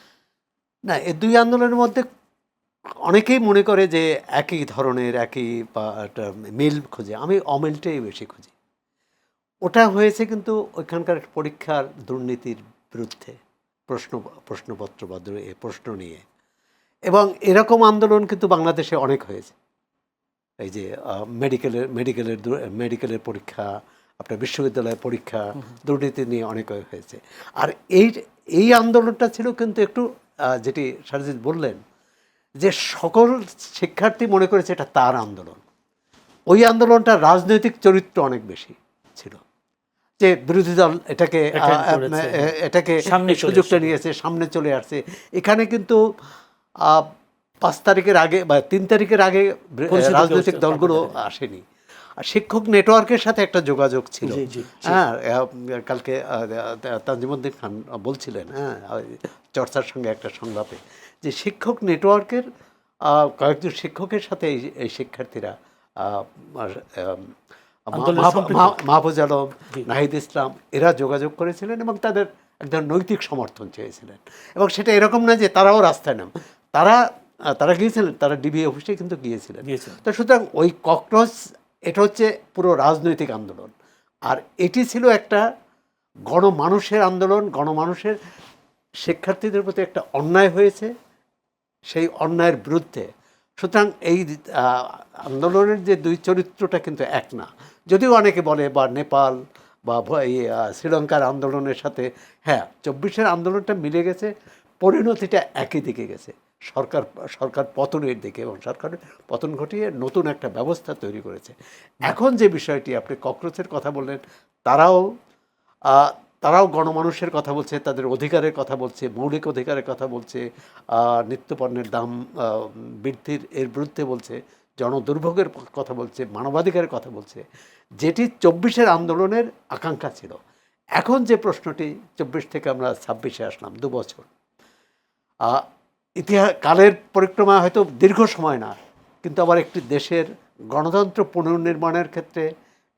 না, এই 2 আন্দোলনের মধ্যে অনেকেই মনে করে যে একই ধরনের, একই একটা মিল খোঁজে। আমি অমিলটাই বেশি খুঁজি। ওটা হয়েছে কিন্তু ওইখানকার পরীক্ষার দুর্নীতির বিরুদ্ধে, প্রশ্নপত্র বা প্রশ্ন নিয়ে। এবং এরকম আন্দোলন কিন্তু বাংলাদেশে অনেক হয়েছে। এই যে মেডিকেলের পরীক্ষা, আপনার বিশ্ববিদ্যালয়ের পরীক্ষা, দুর্নীতি নিয়ে অনেক হয়েছে। আর এই আন্দোলনটা ছিল কিন্তু একটু যেটি সারজিৎ বললেন, যে সকল শিক্ষার্থী মনে করেছে এটা তার আন্দোলন। ওই আন্দোলনটা রাজনৈতিক চরিত্র অনেক বেশি ছিল, যে বিরোধী দল এটাকে সুযোগটা নিয়েছে, সামনে চলে আসছে। এখানে কিন্তু 5 তারিখের আগে বা 3 তারিখের আগে রাজনৈতিক দলগুলো আসেনি। আর শিক্ষক নেটওয়ার্কের সাথে একটা যোগাযোগ ছিল। জি, জি, হ্যাঁ, কালকে তানজিমুদ্দিন খান বলছিলেন, হ্যাঁ, চর্চার সঙ্গে একটা সংলাপে, যে শিক্ষক নেটওয়ার্কের কয়েকজন শিক্ষকের সাথে এই শিক্ষার্থীরা আন্দোলনের সম্পৃক্ত। মাহফুজ আলম, জি। নাহিদ ইসলাম এরা যোগাযোগ করেছিলেন এবং তাদের একদম নৈতিক সমর্থন চেয়েছিলেন। এবং সেটা এরকম না যে তারাও রাস্তায় নাম, তারা গিয়েছিলেন, তারা ডিবি অফিসে কিন্তু গিয়েছিলেন। তো সুতরাং ওই ককরোচ, এটা হচ্ছে পুরো রাজনৈতিক আন্দোলন, আর এটি ছিল একটা গণমানুষের আন্দোলন। গণমানুষের শিক্ষার্থীদের প্রতি একটা অন্যায় হয়েছে, সেই অন্যায়ের বিরুদ্ধে। সুতরাং এই আন্দোলনের যে দুই চরিত্রটা কিন্তু এক না, যদিও অনেকে বলে বা নেপাল বা এই শ্রীলঙ্কার আন্দোলনের সাথে, হ্যাঁ, 24-এর আন্দোলনটা মিলে গেছে, পরিণতিটা একই দিকে গেছে, সরকার পতনের দিকে, এবং সরকারের পতন ঘটিয়ে নতুন একটা ব্যবস্থা তৈরি করেছে। এখন যে বিষয়টি আপনি ককরোচের কথা বললেন, তারাও গণমানুষের কথা বলছে, তাদের অধিকারের কথা বলছে, মৌলিক অধিকারের কথা বলছে, নিত্যপণ্যের দাম বৃদ্ধির এর বিরুদ্ধে বলছে, জনদুর্ভোগের কথা বলছে, মানবাধিকারের কথা বলছে, যেটি 24-এর আন্দোলনের আকাঙ্ক্ষা ছিল। এখন যে প্রশ্নটি, 24 থেকে আমরা 26-এ আসলাম, 2 বছর, কালের পরিক্রমা হয়তো দীর্ঘ সময় না, কিন্তু আবার একটি দেশের গণতন্ত্র পুনর্নির্মাণের ক্ষেত্রে,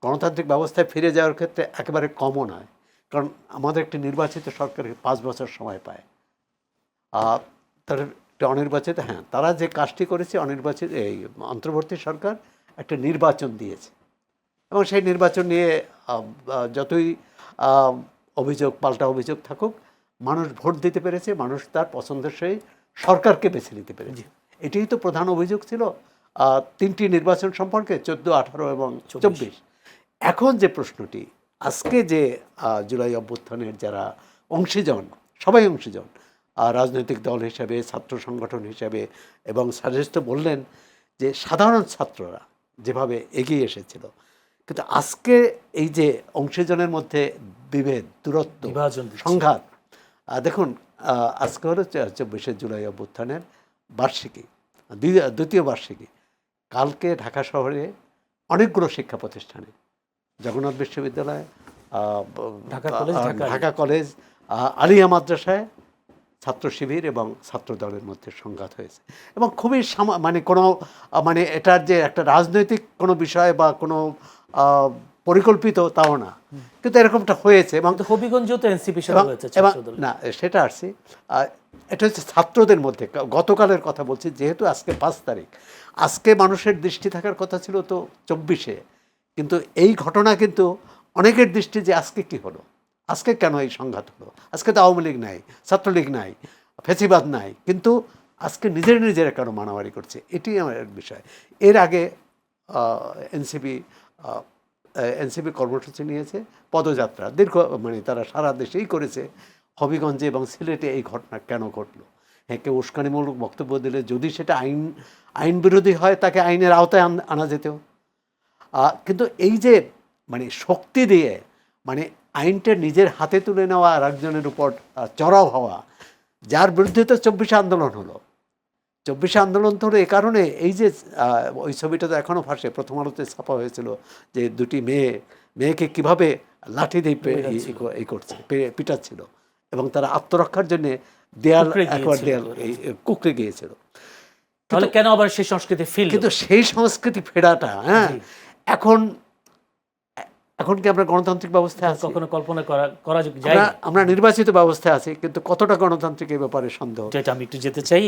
গণতান্ত্রিক ব্যবস্থায় ফিরে যাওয়ার ক্ষেত্রে একেবারে কমও নয়। কারণ আমাদের একটি নির্বাচিত সরকার 5 বছর সময় পায়, তার একটা অনির্বাচিত, হ্যাঁ, তারা যে কাজটি করেছে, অনির্বাচিত এই অন্তর্বর্তী সরকার একটা নির্বাচন দিয়েছে, এবং সেই নির্বাচন নিয়ে যতই অভিযোগ, পাল্টা অভিযোগ থাকুক, মানুষ ভোট দিতে পেরেছে, মানুষ তার পছন্দের সেই সরকারকে বেছে নিতে পেরেছে। এটাই তো প্রধান অভিযোগ ছিল 3টি নির্বাচন সম্পর্কে, 14, 18 এবং 24। এখন যে প্রশ্নটি, আজকে যে জুলাই অভ্যুত্থানের যারা অংশীজন, সবাই অংশীজন, রাজনৈতিক দল হিসাবে, ছাত্র সংগঠন হিসাবে, এবং সাজেস্ট বললেন যে সাধারণ ছাত্ররা যেভাবে এগিয়ে এসেছিল, কিন্তু আজকে এই যে অংশীজনের মধ্যে বিভেদ, দূরত্ব, সংঘাত, দেখুন, আজকে হলো 24শে জুলাই অভ্যুত্থানের বার্ষিকী, দ্বিতীয় বার্ষিকী। কালকে ঢাকা শহরে অনেকগুলো শিক্ষা প্রতিষ্ঠানে, জগন্নাথ বিশ্ববিদ্যালয়, ঢাকা কলেজ, আলিয়া মাদ্রাসায় ছাত্র শিবির এবং ছাত্র দলের মধ্যে সংঘাত হয়েছে, এবং খুবই মানে এটার যে একটা রাজনৈতিক কোনো বিষয় বা কোনো পরিকল্পিত তাও না, কিন্তু এরকমটা হয়েছে। এবং হবিগঞ্জেও তো এনসিপি না, সেটা আসছি, এটা হচ্ছে ছাত্রদের মধ্যে। গতকালের কথা বলছি, যেহেতু আজকে 5 তারিখ, আজকে মানুষের দৃষ্টি থাকার কথা ছিল তো 24-এ, কিন্তু এই ঘটনা কিন্তু অনেকের দৃষ্টি যে আজকে কি হলো, আজকে কেন এই সংঘাত হলো, আজকে তো আওয়ামী লীগ নাই, ছাত্রলীগ নাই, ফেসিবাদ নাই, কিন্তু আজকে নিজেরা কেন মারামারি করছে, এটি আমার বিষয়। এর আগে এনসিপি কর্মসূচি নিয়েছে, পদযাত্রা দীর্ঘ, মানে তারা সারা দেশেই করেছে। হবিগঞ্জে এবং সিলেটে এই ঘটনা কেন ঘটলো? হ্যাঁ, কেউ উস্কানিমূলক বক্তব্য দিলে যদি সেটা আইন বিরোধী হয়, তাকে আইনের আওতায় আনা যেত। কিন্তু এই যে মানে শক্তি দিয়ে, মানে আইনটা নিজের হাতে তুলে নেওয়া, আর একজনের উপর চড়াও হওয়া, যার বিরুদ্ধে তো 24শে আন্দোলন হলো। 24শে আন্দোলন তো হলো এ কারণে, এই যে ওই ছবিটা তো এখনও ফাঁসে, প্রথম আলোতে ছাপা হয়েছিল, যে 2টি মেয়েকে কিভাবে লাঠি দিয়ে পিটাচ্ছিল, এবং তারা আত্মরক্ষার জন্য দেয়াল কুকড়ে গিয়েছিল। তাহলে কেন আবার সেই সংস্কৃতি ফিরল? কিন্তু সেই সংস্কৃতি ফেরাটা, হ্যাঁ, এখন কি আমরা গণতান্ত্রিক ব্যবস্থায় আছি? কখনো কল্পনা করা যায় না। আমরা নির্বাচিত ব্যবস্থায় আছি, কিন্তু কতটা গণতান্ত্রিক এই ব্যাপারে সন্দেহ। যেটা আমি একটু যেতে চাই,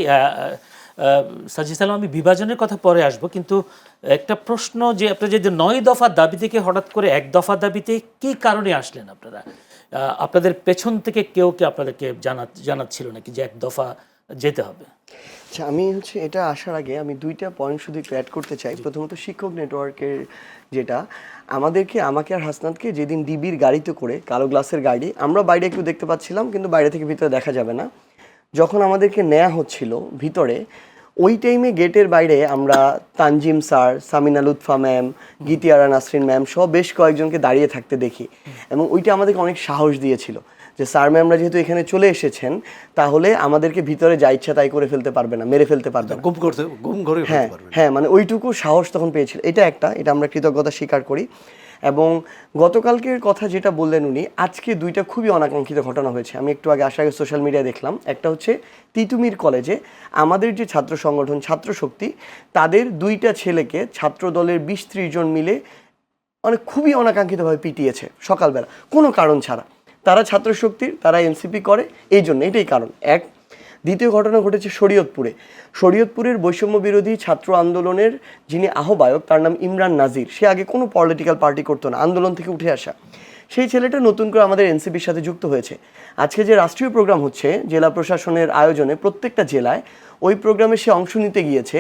সাজিদ সালাম, আমি বিভাজনের কথা পরে আসব, কিন্তু একটা প্রশ্ন, যে আপনারা যে 9 দফা দাবি থেকে হঠাৎ করে 1 দফা দাবিতে কি কারণে আসলেন আপনারা? আপনাদের পেছন থেকে কেউ কি আপনাদেরকে জানাচ্ছিল নাকি যে 1 দফা যেতে হবে? আচ্ছা, আমি এটা আসার আগে আমি 2টা পয়েন্ট শুধু একটু অ্যাড করতে চাই। প্রথমত শিক্ষক নেটওয়ার্কের যেটা, আমাকে আর হাসনাতকে যেদিন ডিবির গাড়িতে করে, কালো গ্লাসের গাড়ি, আমরা বাইরে একটু দেখতে পাচ্ছিলাম, কিন্তু বাইরে থেকে ভিতরে দেখা যাবে না, যখন আমাদেরকে নেওয়া হচ্ছিল ভিতরে, ওই টাইমে গেটের বাইরে আমরা Tanzim sir, Samina Lutfa ma'am, Gitiara Nasrin ma'am সহ বেশ কয়েকজনকে দাঁড়িয়ে থাকতে দেখি, এবং ওইটা আমাদেরকে অনেক সাহস দিয়েছিল যে স্যার ম্যামরা যেহেতু এখানে চলে এসেছেন, তাহলে আমাদেরকে ভিতরে যা ইচ্ছা তাই করে ফেলতে পারবে না, মেরে ফেলতে পারবে না। গুম করে হ্যাঁ হ্যাঁ, মানে ওইটুকু সাহস তখন পেয়েছিল। এটা আমরা কৃতজ্ঞতা স্বীকার করি। এবং গতকালকের কথা যেটা বললেন উনি, আজকে দুইটা খুবই অনাকাঙ্ক্ষিত ঘটনা হয়েছে। আমি একটু আগে আসার আগে সোশ্যাল মিডিয়ায় দেখলাম, একটা হচ্ছে তিতুমির কলেজে আমাদের যে ছাত্র সংগঠন ছাত্র শক্তি, তাদের দুইটা ছেলেকে ছাত্র দলের 20-30 জন মিলে খুবই অনাকাঙ্ক্ষিতভাবে পিটিয়েছে সকালবেলা, কোনো কারণ ছাড়া। তারা ছাত্র শক্তির, তারা এনসিপি করে, এই জন্য, এটাই কারণ এক। দ্বিতীয় ঘটনা ঘটেছে শরীয়তপুরের বৈষম্য বিরোধী ছাত্র আন্দোলনের যিনি আহ্বায়ক, তার নাম ইমরান নাজির। সে আগে কোনো পলিটিক্যাল পার্টি করতো না, আন্দোলন থেকে উঠে আসা। সেই ছেলেটা নতুন করে আমাদের এনসিপির সাথে যুক্ত হয়েছে। আজকে যে রাষ্ট্রীয় প্রোগ্রাম হচ্ছে জেলা প্রশাসনের আয়োজনে প্রত্যেকটা জেলায়, ওই প্রোগ্রামে সে অংশ নিতে গিয়েছে।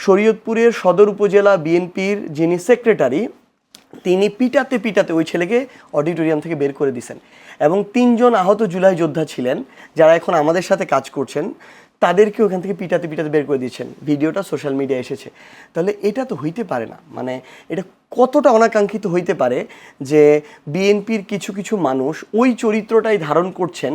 শরীয়তপুরের সদর উপজেলা বিএনপির যিনি সেক্রেটারি, তিনি পিটাতে ওই ছেলেকে অডিটোরিয়াম থেকে বের করে দিয়েছেন। এবং 3 জন আহত জুলাই যোদ্ধা ছিলেন যারা এখন আমাদের সাথে কাজ করছেন, তাদেরকে ওখান থেকে পিটাতে বের করে দিয়েছেন। ভিডিওটা সোশ্যাল মিডিয়ায় এসেছে। তাহলে এটা তো হইতে পারে না, মানে এটা কতটা অনাকাঙ্ক্ষিত হইতে পারে যে বিএনপির কিছু কিছু মানুষ ওই চরিত্রটাই ধারণ করছেন,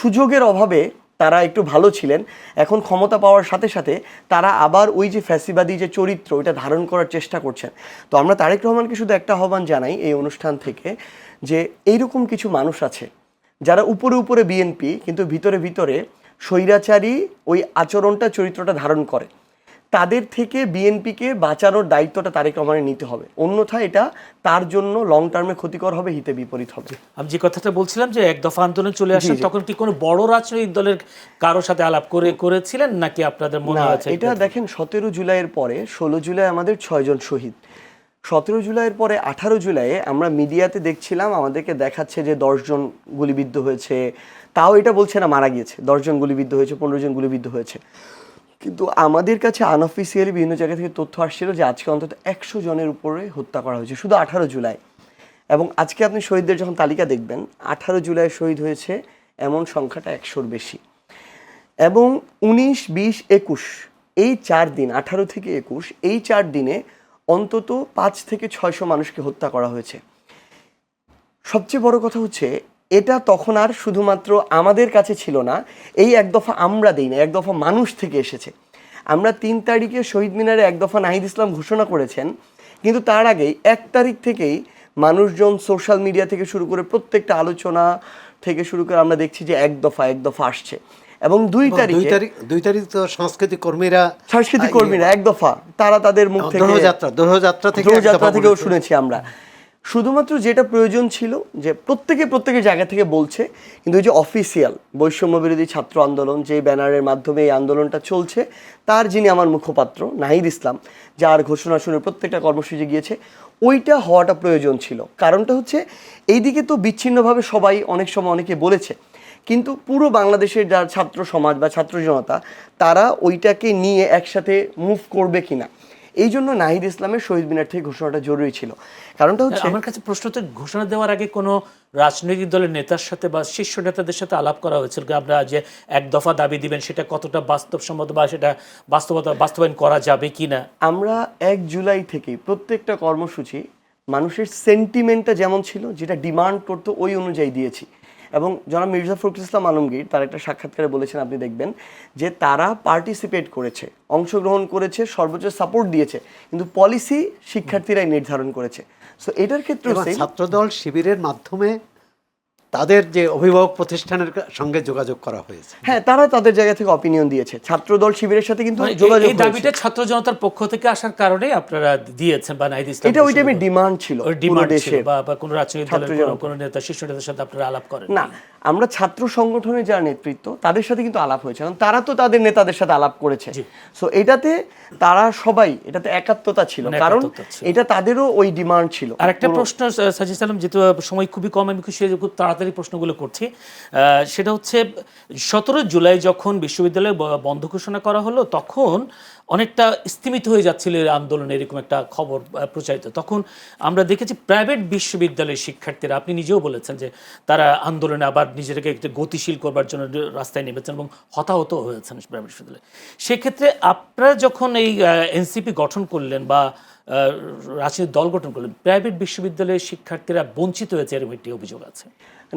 সুযোগের অভাবে তারা একটু ভালো ছিলেন, এখন ক্ষমতা পাওয়ার সাথে সাথে তারা আবার ওই যে ফ্যাসিবাদী যে চরিত্র, ওইটা ধারণ করার চেষ্টা করছেন। তো আমরা তারেক রহমানকে শুধু একটা আহ্বান জানাই এই অনুষ্ঠান থেকে, যে এইরকম কিছু মানুষ আছে যারা উপরে বিএনপি কিন্তু ভিতরে ভিতরে স্বৈরাচারী ওই আচরণটা, চরিত্রটা ধারণ করে। তাদের থেকে বিএনপিকে বাঁচানোর দায়িত্বটা তারেক রহমানের নিতে হবে, অন্যথায় এটা তার জন্য লং টার্মে ক্ষতিকর হবে, হিতে বিপরীত হবে। আমি যে কথাটা বলছিলাম যে এক দফা আন্দোলন চলে আসেন, তখন কি কোনো বড় রাজনৈতিক দলের কারোর সাথে আলাপ করেছিলেন নাকি আপনাদের মনে আছে? এটা দেখেন, 17 জুলাইয়ের পরে 16 জুলাই আমাদের 6 জন শহীদ, 17 জুলাইয়ের পরে 18 জুলাইয়ে আমরা মিডিয়াতে দেখছিলাম, আমাদেরকে দেখাচ্ছে যে 10 জন গুলিবিদ্ধ হয়েছে, তাও এটা বলছে না মারা গিয়েছে, 10 জন গুলিবিদ্ধ হয়েছে, 15 জন গুলিবিদ্ধ হয়েছে। কিন্তু আমাদের কাছে আনঅফিসিয়ালি বিভিন্ন জায়গা থেকে তথ্য আসছিল যে আজকে অন্তত 100 জনের উপরে হত্যা করা হয়েছে শুধু 18 জুলাই। এবং আজকে আপনি শহীদদের যখন তালিকা দেখবেন, 18 জুলাই শহীদ হয়েছে এমন সংখ্যাটা 100-র বেশি। এবং 19, 20, 21 এই 4 দিন, 18 থেকে 21 এই 4 দিনে অন্তত 5 থেকে 600 মানুষকে হত্যা করা হয়েছে। সবচেয়ে বড় কথা হচ্ছে, এটা তখন আর শুধুমাত্র আমাদের কাছে ছিল না, এই এক দফা আমরা দেই না, এক দফা মানুষ থেকে এসেছে। আমরা 3 তারিখে শহীদ মিনারে এক দফা নাহিদ ইসলাম ঘোষণা করেছেন, কিন্তু তার আগেই 1 তারিখ থেকেই মানুষজন সোশ্যাল মিডিয়া থেকে শুরু করে প্রত্যেকটা আলোচনা থেকে শুরু করে আমরা দেখছি যে এক দফা আসছে। এবং 2 তারিখ তো সাংস্কৃতিক কর্মীরা এক দফা, তারা তাদের মুখ থেকে দোলযাত্রা থেকেও শুনেছি আমরা। শুধুমাত্র যেটা প্রয়োজন ছিল যে প্রত্যেকের জায়গা থেকে বলছে, কিন্তু ওই যে অফিসিয়াল বৈষম্য বিরোধী ছাত্র আন্দোলন যে ব্যানারের মাধ্যমে এই আন্দোলনটা চলছে, তার যিনি আমার মুখপাত্র নাহিদ ইসলাম, যার ঘোষণা শুনে প্রত্যেকটা কর্মসূচি গিয়েছে, ওইটা হওয়াটা প্রয়োজন ছিল। কারণটা হচ্ছে এইদিকে তো বিচ্ছিন্নভাবে সবাই অনেক সময় অনেকে বলেছে, কিন্তু পুরো বাংলাদেশের যারা ছাত্র সমাজ বা ছাত্র জনতা, তারা ওইটাকে নিয়ে একসাথে মুভ করবে কিনা, এই জন্য নাহিদ ইসলামের শহীদ মিনার থেকে ঘোষণাটা জরুরি ছিল। কারণটা হচ্ছে, আমার কাছে প্রশ্নতে ঘোষণা দেওয়ার আগে কোনো রাজনৈতিক দলের নেতার সাথে বা শীর্ষ নেতাদের সাথে আলাপ করা হয়েছিল? আপনারা যে এক দফা দাবি দিবেন, সেটা কতটা বাস্তবসম্মত বা সেটা বাস্তবায়ন করা যাবে কিনা? আমরা 1 জুলাই থেকেই প্রত্যেকটা কর্মসূচি মানুষের সেন্টিমেন্টটা যেমন ছিল, যেটা ডিমান্ড করতো, ওই অনুযায়ী দিয়েছি। এবং জনাব মির্জা ফখরুল ইসলাম আলমগীর তার একটা সাক্ষাৎকারে বলেছেন, আপনি দেখবেন যে তারা পার্টিসিপেট করেছে, অংশগ্রহণ করেছে, সর্বোচ্চ সাপোর্ট দিয়েছে, কিন্তু পলিসি শিক্ষার্থীরাই নির্ধারণ করেছে। সো এটার ক্ষেত্রে ছাত্রদল শিবিরের মাধ্যমে তাদের যে অভিভাবক প্রতিষ্ঠানের সঙ্গে যোগাযোগ করা হয়েছে, হ্যাঁ, তারা তাদের জায়গা থেকে অপিনিয়ন দিয়েছে, ছাত্রদল শিবিরের সাথে কিন্তু যোগাযোগ এই দাবিটা ছাত্র জনতার পক্ষ থেকে আসার কারণে আপনারা দিয়েছেন বা নাহিদ ইসলাম, এটা ওই টাইমে ডিমান্ড ছিল দেশের, বা কোনো রাজনৈতিক দলের কোনো নেতা, শীর্ষ নেতার সাথে আপনারা আলাপ করেন না? আমরা ছাত্র সংগঠনের যারা নেতৃত্ব, তাদের সাথে কিন্তু আলাপ হয়েছে, কারণ তারা তো তাদের নেতাদের সাথে আলাপ করেছে। সো এটাতে তারা সবাই, এটাতে একাত্মতা ছিল, কারণ এটা তাদেরও ওই ডিমান্ড ছিল। আর একটা প্রশ্ন সাজিদ সালাম, যেহেতু সময় খুবই কম, আমি খুব তাড়াতাড়ি প্রশ্নগুলো করছি। সেটা হচ্ছে 17 জুলাই যখন বিশ্ববিদ্যালয় বন্ধ ঘোষণা করা হলো, তখন অনেকটা স্থিমিত হয়ে যাচ্ছিল এই আন্দোলন, এরকম একটা খবর প্রচারিত। তখন আমরা দেখেছি প্রাইভেট বিশ্ববিদ্যালয়ের শিক্ষার্থীরা, আপনি নিজেও বলেছেন যে তারা আন্দোলনে আবার নিজেদেরকে একটু গতিশীল করবার জন্য রাস্তায় নেমেছেন এবং হতাহত হয়েছেন প্রাইভেট বিশ্ববিদ্যালয়ে। সেক্ষেত্রে আপনারা যখন এই এনসিপি গঠন করলেন বা রাজনৈতিক দল গঠন করলেন, প্রাইভেট বিশ্ববিদ্যালয়ের শিক্ষার্থীরা বঞ্চিত হয়েছে এরকম একটি অভিযোগ আছে।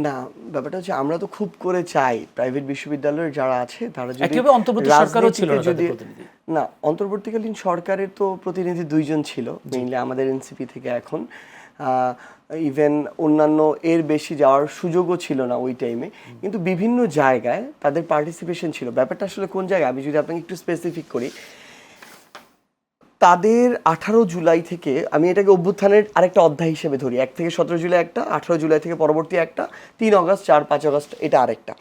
না, ব্যাপারটা হচ্ছে আমরা তো খুব করে চাই প্রাইভেট বিশ্ববিদ্যালয়ের যারা আছে তারা যদি একেবারে অন্তর্বর্তী সরকারও ছিল না তাদের প্রতিনিধি। না, অন্তর্বর্তীকালীন সরকারের তো প্রতিনিধি 2 জন ছিল মেইনলি আমাদের এনসিপি থেকে। এখন ইভেন অন্যান্য এর বেশি যাওয়ার সুযোগও ছিল না ওই টাইমে, কিন্তু বিভিন্ন জায়গায় তাদের পার্টিসিপেশন ছিল। ব্যাপারটা আসলে কোন জায়গায় আমি যদি আপনাকে একটু স্পেসিফিক করি, তাদের 18 জুলাই থেকে, আমি এটাকে অভ্যুত্থানের আরেকটা অধ্যায় হিসেবে ধরি, 1 থেকে 17 জুলাই একটা, 18 জুলাই থেকে পরবর্তী একটা, 3 আগস্ট 4-5 আগস্ট এটা আরেকটা।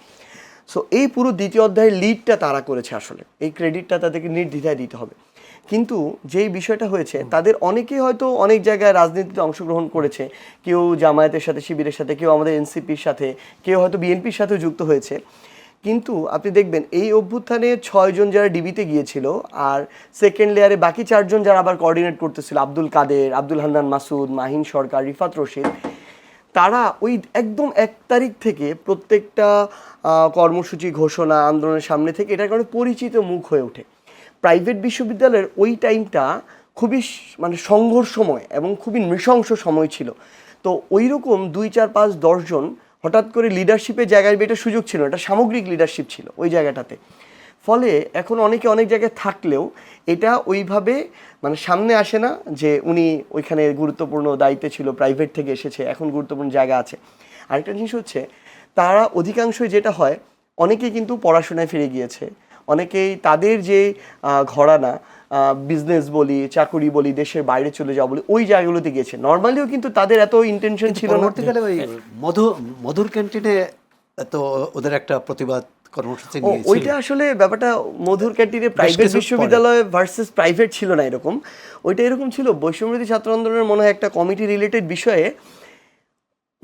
সো এই পুরো দ্বিতীয় অধ্যায়ের লিডটা তারা করেছে, আসলে এই ক্রেডিটটা তাদেরকে নির্দ্বিধায় দিতে হবে। কিন্তু যেই বিষয়টা হয়েছে, তাদের অনেকেই হয়তো অনেক জায়গায় রাজনীতিতে অংশগ্রহণ করেছে, কেউ জামায়াতের সাথে, শিবিরের সাথে, কেউ আমাদের এনসিপির সাথে, কেউ হয়তো বিএনপির সাথেও যুক্ত হয়েছে। কিন্তু আপনি দেখবেন এই অভ্যুত্থানে 6 জন যারা ডিবিতে গিয়েছিল, আর সেকেন্ড লেয়ারে বাকি 4 জন যারা আবার কোঅর্ডিনেট করতেছিল, আব্দুল কাদের, আব্দুল হান্নান মাসুদ, মাহিন সরকার, রিফাত রশিদ, তারা ওই একদম 1 তারিখ থেকে প্রত্যেকটা কর্মসূচি ঘোষণা আন্দোলনের সামনে থেকে এটার কারণে পরিচিত মুখ হয়ে ওঠে। প্রাইভেট বিশ্ববিদ্যালয়ের ওই টাইমটা খুবই মানে সংঘর্ষময় এবং খুবই নৃশংস সময় ছিল। তো ওই রকম 2, 4, 5, 10 জন হঠাৎ করে লিডারশিপের জায়গায় এটা সুযোগ ছিল, এটা সামগ্রিক লিডারশিপ ছিল ওই জায়গাটাতে। ফলে এখন অনেকে অনেক জায়গায় থাকলেও এটা ওইভাবে মানে সামনে আসে না যে উনি ওইখানে গুরুত্বপূর্ণ দায়িত্বে ছিল, প্রাইভেট থেকে এসেছে, এখন গুরুত্বপূর্ণ জায়গা আছে। আরেকটা জিনিস হচ্ছে, তারা অধিকাংশই যেটা হয়, অনেকেই কিন্তু পড়াশোনায় ফিরে গিয়েছে, অনেকেই তাদের যে ঘরানা বিজনেস বলি, চাকুরি বলি, দেশের বাইরে চলে যাওয়া বলি, ওই জায়গাগুলোতে গিয়েছে। নর্মালিও কিন্তু তাদের এত ইন্টেনশন ছিল না। পরবর্তীকালে ওই মধুর ক্যান্টিনে তো ওদের একটা প্রতিবাদ কর্মসূচি নিয়েছিল। ওইটা আসলে ব্যাপারটা মধুর ক্যান্টিনে প্রাইভেট বিশ্ববিদ্যালয় ভার্সেস প্রাইভেট ছিল না এরকম। ওইটা এরকম ছিল, বৈষম্যবিরোধী ছাত্র আন্দোলনের মনে হয় একটা কমিটি রিলেটেড বিষয়ে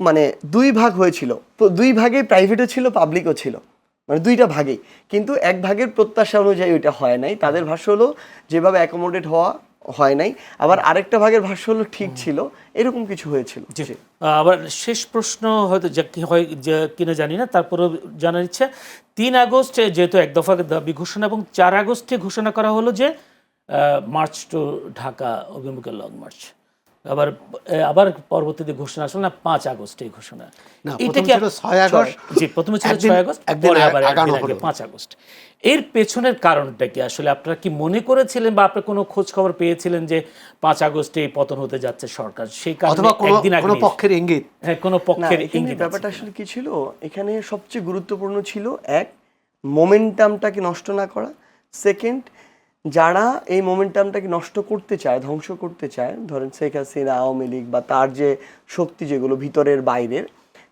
মানে 2 ভাগ হয়েছিল। 2 ভাগে প্রাইভেটও ছিল, পাবলিকও ছিল, মানে 2টা ভাগেই। কিন্তু 1 ভাগের প্রত্যাশা অনুযায়ী ওইটা হয় নাই। তাদের ভাষ্য হলো যেভাবে অ্যাকোমোডেট হওয়া হয় নাই, আবার আরেকটা ভাগের ভাষ্য হলো ঠিক ছিল, এরকম কিছু হয়েছিল। আবার শেষ প্রশ্ন হয়তো হয় যে কিনা জানি না, তারপরেও জানার ইচ্ছা, 3 আগস্টে যেহেতু 1 দফা দাবি ঘোষণা এবং 4 আগস্টে ঘোষণা করা হলো যে মার্চ টু ঢাকা অভিমুখে লং মার্চ, আবার আবার পরবর্তীতে ঘোষণা আসলে না 5 আগস্টে ঘোষণা। এটা কি 6 আগস্ট? জি, প্রথমে ছিল 6 আগস্ট, পরে আবার 5 আগস্ট। এর পেছনের কারণটা কি আসলে? আপনারা কি মনে করেছিলেন বা আপনারা কোনো খোঁজ খবর পেয়েছিলেন যে 5 আগস্টে পতন হতে যাচ্ছে সরকার, সেই কারণে একদিন আগে কোনো পক্ষের ইঙ্গিত? হ্যাঁ, কোনো পক্ষের ইঙ্গিত? ব্যাপারটা আসলে কি ছিল, এখানে সবচেয়ে গুরুত্বপূর্ণ ছিল 1, মোমেন্টামটাকে নষ্ট না করা। সেকেন্ড, যারা এই মোমেন্টামটাকে নষ্ট করতে চায়, ধ্বংস করতে চায়, ধরেন শেখ হাসিনা, আওয়ামী লীগ বা তার যে শক্তি যেগুলো ভিতরের বাইরের,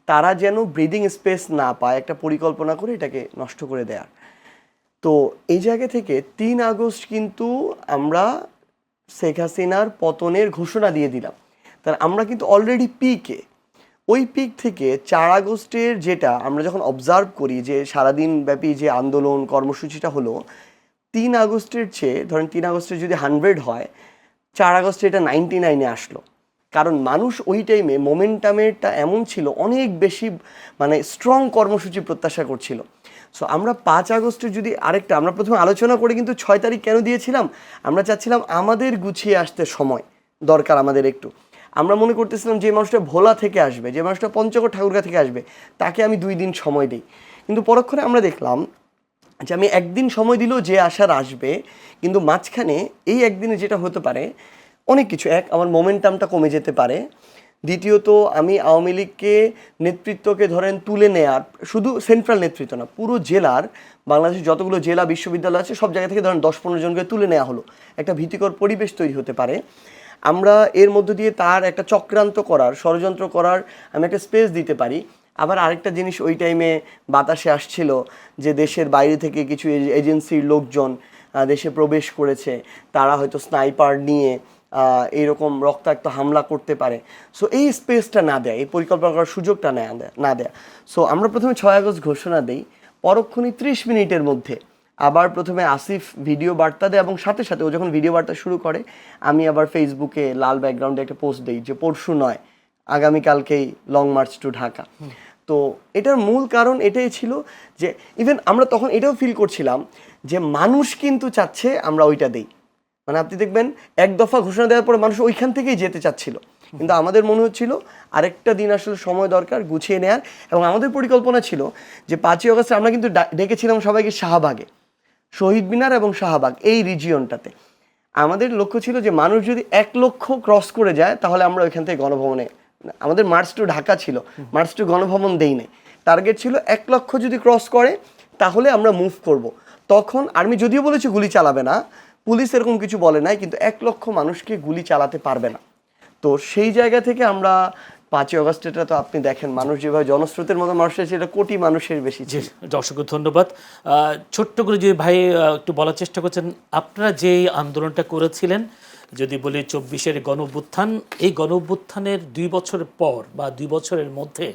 তারা যেন ব্রিদিং স্পেস না পায়, একটা পরিকল্পনা করে এটাকে নষ্ট করে দেয়ার। তো এই জায়গা থেকে 3 আগস্ট কিন্তু আমরা শেখ হাসিনার পতনের ঘোষণা দিয়ে দিলাম। তার আমরা কিন্তু অলরেডি পিকে, ওই পিক থেকে 4 আগস্টের যেটা আমরা যখন অবজার্ভ করি যে সারাদিন ব্যাপী যে আন্দোলন কর্মসূচিটা হলো, 3 আগস্টের চেয়ে ধরেন 3 আগস্টে যদি 100 হয়, 4 আগস্টে এটা 99-এ আসলো। কারণ মানুষ ওই টাইমে মোমেন্টামেরটা এমন ছিল, অনেক বেশি মানে স্ট্রং কর্মসূচি প্রত্যাশা করছিল। সো আমরা 5 আগস্টের যদি আরেকটা, আমরা প্রথমে আলোচনা করে কিন্তু 6 তারিখ কেন দিয়েছিলাম, আমরা চাচ্ছিলাম আমাদের গুছিয়ে আসতে সময় দরকার আমাদের একটু। আমরা মনে করতেছিলাম যে মানুষটা ভোলা থেকে আসবে, যে মানুষটা পঞ্চগড় ঠাকুরগাঁ থেকে আসবে, তাকে আমি 2 দিন সময় দিই। কিন্তু পরক্ষণে আমরা দেখলাম যে আমি 1 দিন সময় দিলেও যে আসার আসবে, কিন্তু মাঝখানে এই 1 দিনে যেটা হতে পারে অনেক কিছু। 1, আমার মোমেন্টামটা কমে যেতে পারে। দ্বিতীয়ত, আমি আওয়ামী লীগকে নেতৃত্বকে ধরেন তুলে নেয়ার, শুধু সেন্ট্রাল নেতৃত্ব না, পুরো জেলার, বাংলাদেশের যতগুলো জেলা বিশ্ববিদ্যালয় আছে সব জায়গা থেকে ধরেন 10-15 জনকে তুলে নেওয়া হলো, একটা ভীতিকর পরিবেশ তৈরি হতে পারে। আমরা এর মধ্য দিয়ে তার একটা চক্রান্ত করার, ষড়যন্ত্র করার আমি একটা স্পেস দিতে পারি। আবার আরেকটা জিনিস ওই টাইমে বাতাসে আসছিল যে দেশের বাইরে থেকে কিছু এজেন্সির লোকজন দেশে প্রবেশ করেছে, তারা হয়তো স্নাইপার নিয়ে এইরকম রক্তাক্ত হামলা করতে পারে। সো এই স্পেসটা না দেয়, এই পরিকল্পনা করার সুযোগটা না দেয়া। সো আমরা প্রথমে 6 আগস্ট ঘোষণা দিই, পরক্ষণই 30 মিনিটের মধ্যে আবার প্রথমে আসিফ ভিডিও বার্তা দেয় এবং সাথে সাথে ও যখন ভিডিও বার্তা শুরু করে আমি আবার ফেসবুকে লাল ব্যাকগ্রাউন্ডে একটা পোস্ট দিই যে পরশু নয় আগামীকালকেই লং মার্চ টু ঢাকা। তো এটার মূল কারণ এটাই ছিল যে ইভেন আমরা তখন এটাও ফিল করছিলাম যে মানুষ কিন্তু চাচ্ছে আমরা ওইটা দেই, মানে আপনি দেখবেন এক দফা ঘোষণা দেওয়ার পরে মানুষ ওইখান থেকেই যেতে চাচ্ছিল, কিন্তু আমাদের মনে হচ্ছিল আরেকটা দিন আসলে সময় দরকার গুছিয়ে নেয়ার। এবং আমাদের পরিকল্পনা ছিল যে 5ই অগস্টে আমরা কিন্তু ডেকেছিলাম সবাইকে শাহবাগে, শহীদ মিনার এবং শাহবাগ এই রিজিয়নটাতে। আমাদের লক্ষ্য ছিল যে মানুষ যদি 1 লক্ষ ক্রস করে যায় তাহলে আমরা ওইখান থেকে গণভবনে, আমাদের মার্চ টু ঢাকা ছিল, মার্চ টু গণভবন দেই নাই, টার্গেট ছিল 1 লক্ষ যদি ক্রস করে তাহলে আমরা মুভ করব। তখন আর্মি যদিও বলেছে গুলি চালাবে না, পুলিশ এরকম কিছু বলে নাই, কিন্তু 1 লক্ষ মানুষকে গুলি চালাতে পারবে না। তো সেই জায়গা থেকে আমরা 5ই অগস্ট, এটা তো আপনি দেখেন মানুষ যেভাবে জনস্রোতের মতো মানুষ এসেছে, এটা কোটি মানুষের বেশি জি ছিল। অসংখ্য ধন্যবাদ। ছোট্ট করে যদি ভাই একটু বলার চেষ্টা করছেন, আপনারা যে আন্দোলনটা করেছিলেন, যদি বলি 24-এর গণঅভ্যুত্থান, এই গণঅভ্যুত্থানের 2 বছর পর বা 2 বছরের মধ্যে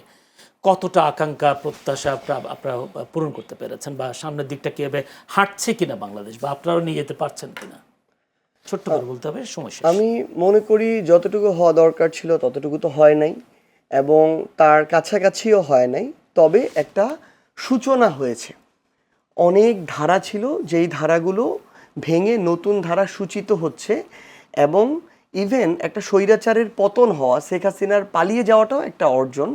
কতটা আকাঙ্ক্ষা প্রত্যাশা আপনারা পূরণ করতে পেরেছেন, বা সামনের দিকটা কীভাবে হাঁটছে কিনা বাংলাদেশ, বা আপনারাও নিয়ে যেতে পারছেন কিনা, ছোট্ট করে বলতে হবে, সমস্যা। আমি মনে করি যতটুকু হওয়া দরকার ছিল ততটুকু তো হয় নাই এবং তার কাছাকাছিও হয় নাই, তবে একটা সূচনা হয়েছে। অনেক ধারা ছিল যেই ধারাগুলো ভেঙে নতুন ধারা সূচিত হচ্ছে, এবং ইভেন একটা স্বৈরাচারের পতন হওয়া, শেখ হাসিনার পালিয়ে যাওয়াটাও একটা অর্জন।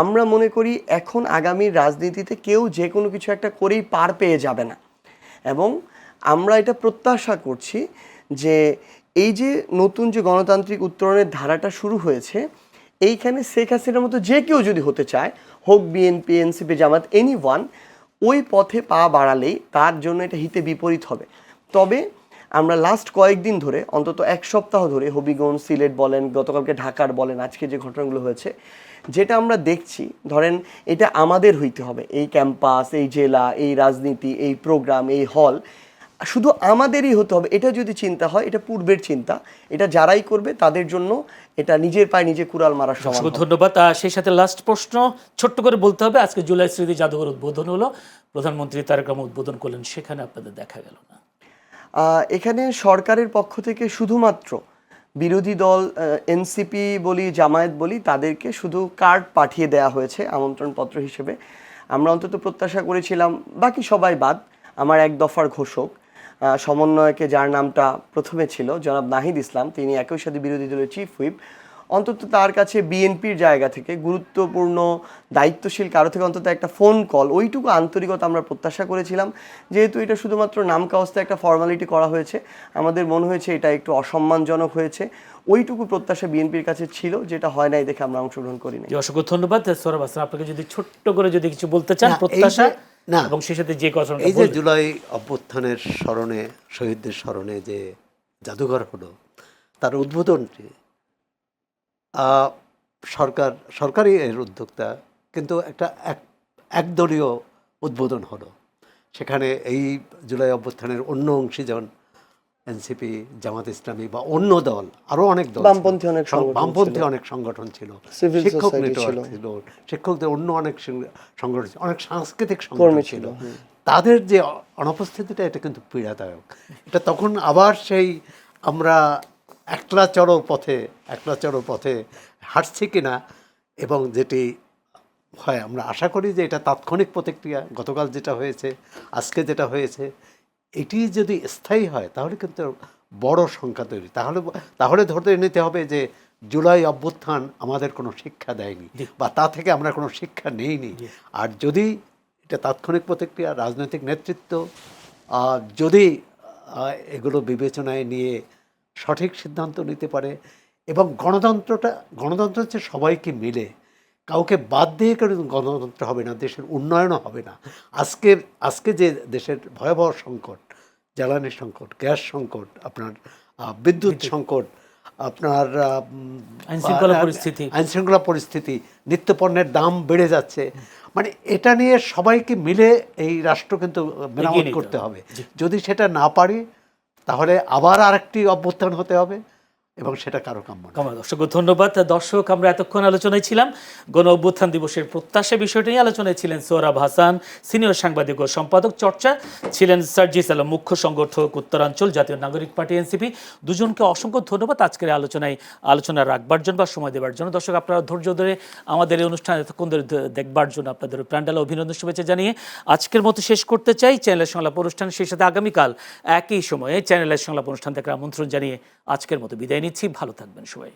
আমরা মনে করি এখন আগামীর রাজনীতিতে কেউ যে কোনো কিছু একটা করেই পার পেয়ে যাবে না, এবং আমরা এটা প্রত্যাশা করছি যে এই যে নতুন যে গণতান্ত্রিক উত্তরণের ধারাটা শুরু হয়েছে, এইখানে শেখ হাসিনার মতো যে কেউ যদি হতে চায়, হোক বিএনপি, এনসিপি, জামাত, এনিওয়ান, ওই পথে পা বাড়ালেই তার জন্য এটা হিতে বিপরীত হবে। তবে আমরা লাস্ট কয়েকদিন ধরে, অন্তত 1 সপ্তাহ ধরে, হবিগঞ্জ, সিলেট বলেন, গতকালকে ঢাকার বলেন, আজকে যে ঘটনাগুলো হয়েছে, যেটা আমরা দেখছি, ধরেন এটা আমাদের হইতে হবে, এই ক্যাম্পাস, এই জেলা, এই রাজনীতি, এই প্রোগ্রাম, এই হল শুধু আমাদেরই হতে হবে। এটা যদি চিন্তা হয়, এটা পূর্বের চিন্তা, এটা যারাই করবে তাদের জন্য এটা নিজের পায়ে নিজে কুড়াল মারার সমান অসংখ্য হবে। ধন্যবাদ। সেই সাথে লাস্ট প্রশ্ন ছোট্ট করে বলতে হবে, আজকে জুলাই স্মৃতি জাদুঘর উদ্বোধন হলো, প্রধানমন্ত্রী তারেক রহমান উদ্বোধন করলেন, সেখানে আপনাদের দেখা গেল না। এখানে সরকারের পক্ষ থেকে শুধুমাত্র বিরোধী দল এনসিপি বলি, জামায়াত বলি, তাদেরকে শুধু কার্ড পাঠিয়ে দেওয়া হয়েছে আমন্ত্রণপত্র হিসেবে। আমরা অন্তত প্রত্যাশা করেছিলাম, বাকি সবাই বাদ, আমার 1 দফার ঘোষক সমন্বয়কে যার নামটা প্রথমে ছিল জনাব নাহিদ ইসলাম, তিনি একই সাথে বিরোধী দলের চিফ হুইপ, অন্তত তার কাছে বিএনপির জায়গা থেকে গুরুত্বপূর্ণ দায়িত্বশীল কারো থেকে অন্তত একটা ফোন কল, ওইটুকু আন্তরিকতা আমরা প্রত্যাশা করেছিলাম। যেহেতু এটা শুধুমাত্র নামকাওস্তে একটা ফর্মালিটি করা হয়েছে, আমাদের মনে হয়েছে এটা একটু অসম্মানজনক হয়েছে। ওইটুকু প্রত্যাশা বিএনপির কাছে ছিল, যেটা হয় নাই দেখে আমরা অংশগ্রহণ করিনি। অসংখ্য ধন্যবাদ। সোহরাব হাসান, আপনাকে যদি ছোট্ট করে যদি কিছু বলতে চান, প্রত্যাশা এবং সেই সাথে যে কথা, এই যে জুলাই অভ্যুত্থানের স্মরণে, শহীদদের স্মরণে যে জাদুঘর হলো, তার উদ্বোধনটি সরকারি এর উদ্যোক্তা, কিন্তু একটা একদলীয় উদ্বোধন হলো। সেখানে এই জুলাই অভ্যুত্থানের অন্য অংশীজন, এনসিপি, জামাত ইসলামী বা অন্য দল, আরও অনেক দল, বামপন্থী অনেক সংগঠন ছিল, শিক্ষক নেটওয়ার্ক ছিল, শিক্ষকদের অন্য অনেক সংগঠন ছিল, অনেক সাংস্কৃতিক সংগঠন ছিল। তাদের যে অনুপস্থিতিটা, এটা কিন্তু পীড়াদায়ক। এটা তখন আবার সেই আমরা একলা চড়ো পথে হাঁটছি কিনা, এবং যেটি হয় আমরা আশা করি যে এটা তাৎক্ষণিক প্রতিক্রিয়া, গতকাল যেটা হয়েছে, আজকে যেটা হয়েছে, এটি যদি স্থায়ী হয় তাহলে কিন্তু বড় সংখ্যা তৈরি, তাহলে ধরতে নিতে হবে যে জুলাই অভ্যুত্থান আমাদের কোনো শিক্ষা দেয়নি, বা তা থেকে আমরা কোনো শিক্ষা নেইনি। আর যদি এটা তাৎক্ষণিক প্রতিক্রিয়া, রাজনৈতিক নেতৃত্ব যদি এগুলো বিবেচনায় নিয়ে সঠিক সিদ্ধান্ত নিতে পারে, এবং গণতন্ত্র হচ্ছে সবাইকে মিলে, কাউকে বাদ দিয়ে কেউ গণতন্ত্র হবে না, দেশের উন্নয়নও হবে না। আজকে যে দেশের ভয়াবহ সংকট, জ্বালানি সংকট, গ্যাস সংকট, আপনার বিদ্যুৎ সংকট, আপনার আইনশৃঙ্খলা পরিস্থিতি, নিত্যপণ্যের দাম বেড়ে যাচ্ছে, মানে এটা নিয়ে সবাইকে মিলে এই রাষ্ট্র কিন্তু মেরামত করতে হবে। যদি সেটা না পারি তাহলে আবার আরেকটি অভ্যুত্থান হতে হবে, এবং সেটা কারো কাম্য না। দর্শক ধন্যবাদ। দর্শক, আমরা এতক্ষণ আলোচনায় ছিলাম গণ অভ্যুত্থান দিবসের প্রত্যাশা বিষয়টি নিয়ে। আলোচনায় ছিলেন সোহরাব হাসান, সিনিয়র সাংবাদিক ও সম্পাদক চর্চা, ছিলেন সার্জিস আলম, মুখ্য সংগঠক উত্তরাঞ্চল জাতীয় নাগরিক পার্টি এনসিপি। দুজনকে অসংখ্য ধন্যবাদ আজকের আলোচনা রাখবার জন্য বা সময় দেওয়ার জন্য। দর্শক, আপনারা ধৈর্য ধরে আমাদের এই অনুষ্ঠান এতক্ষণ ধরে দেখবার জন্য আপনাদের প্রাণডালা অভিনন্দন, শুভেচ্ছা জানিয়ে আজকের মতো শেষ করতে চাই। চ্যানেলের সংলাপ অনুষ্ঠান সেই সাথে আগামীকাল একই সময়ে চ্যানেলের সংলাপ অনুষ্ঠান দেখার আমন্ত্রণ জানিয়ে আজকের মতো বিদায় নিচ্ছি। ভালো থাকবেন সবাই।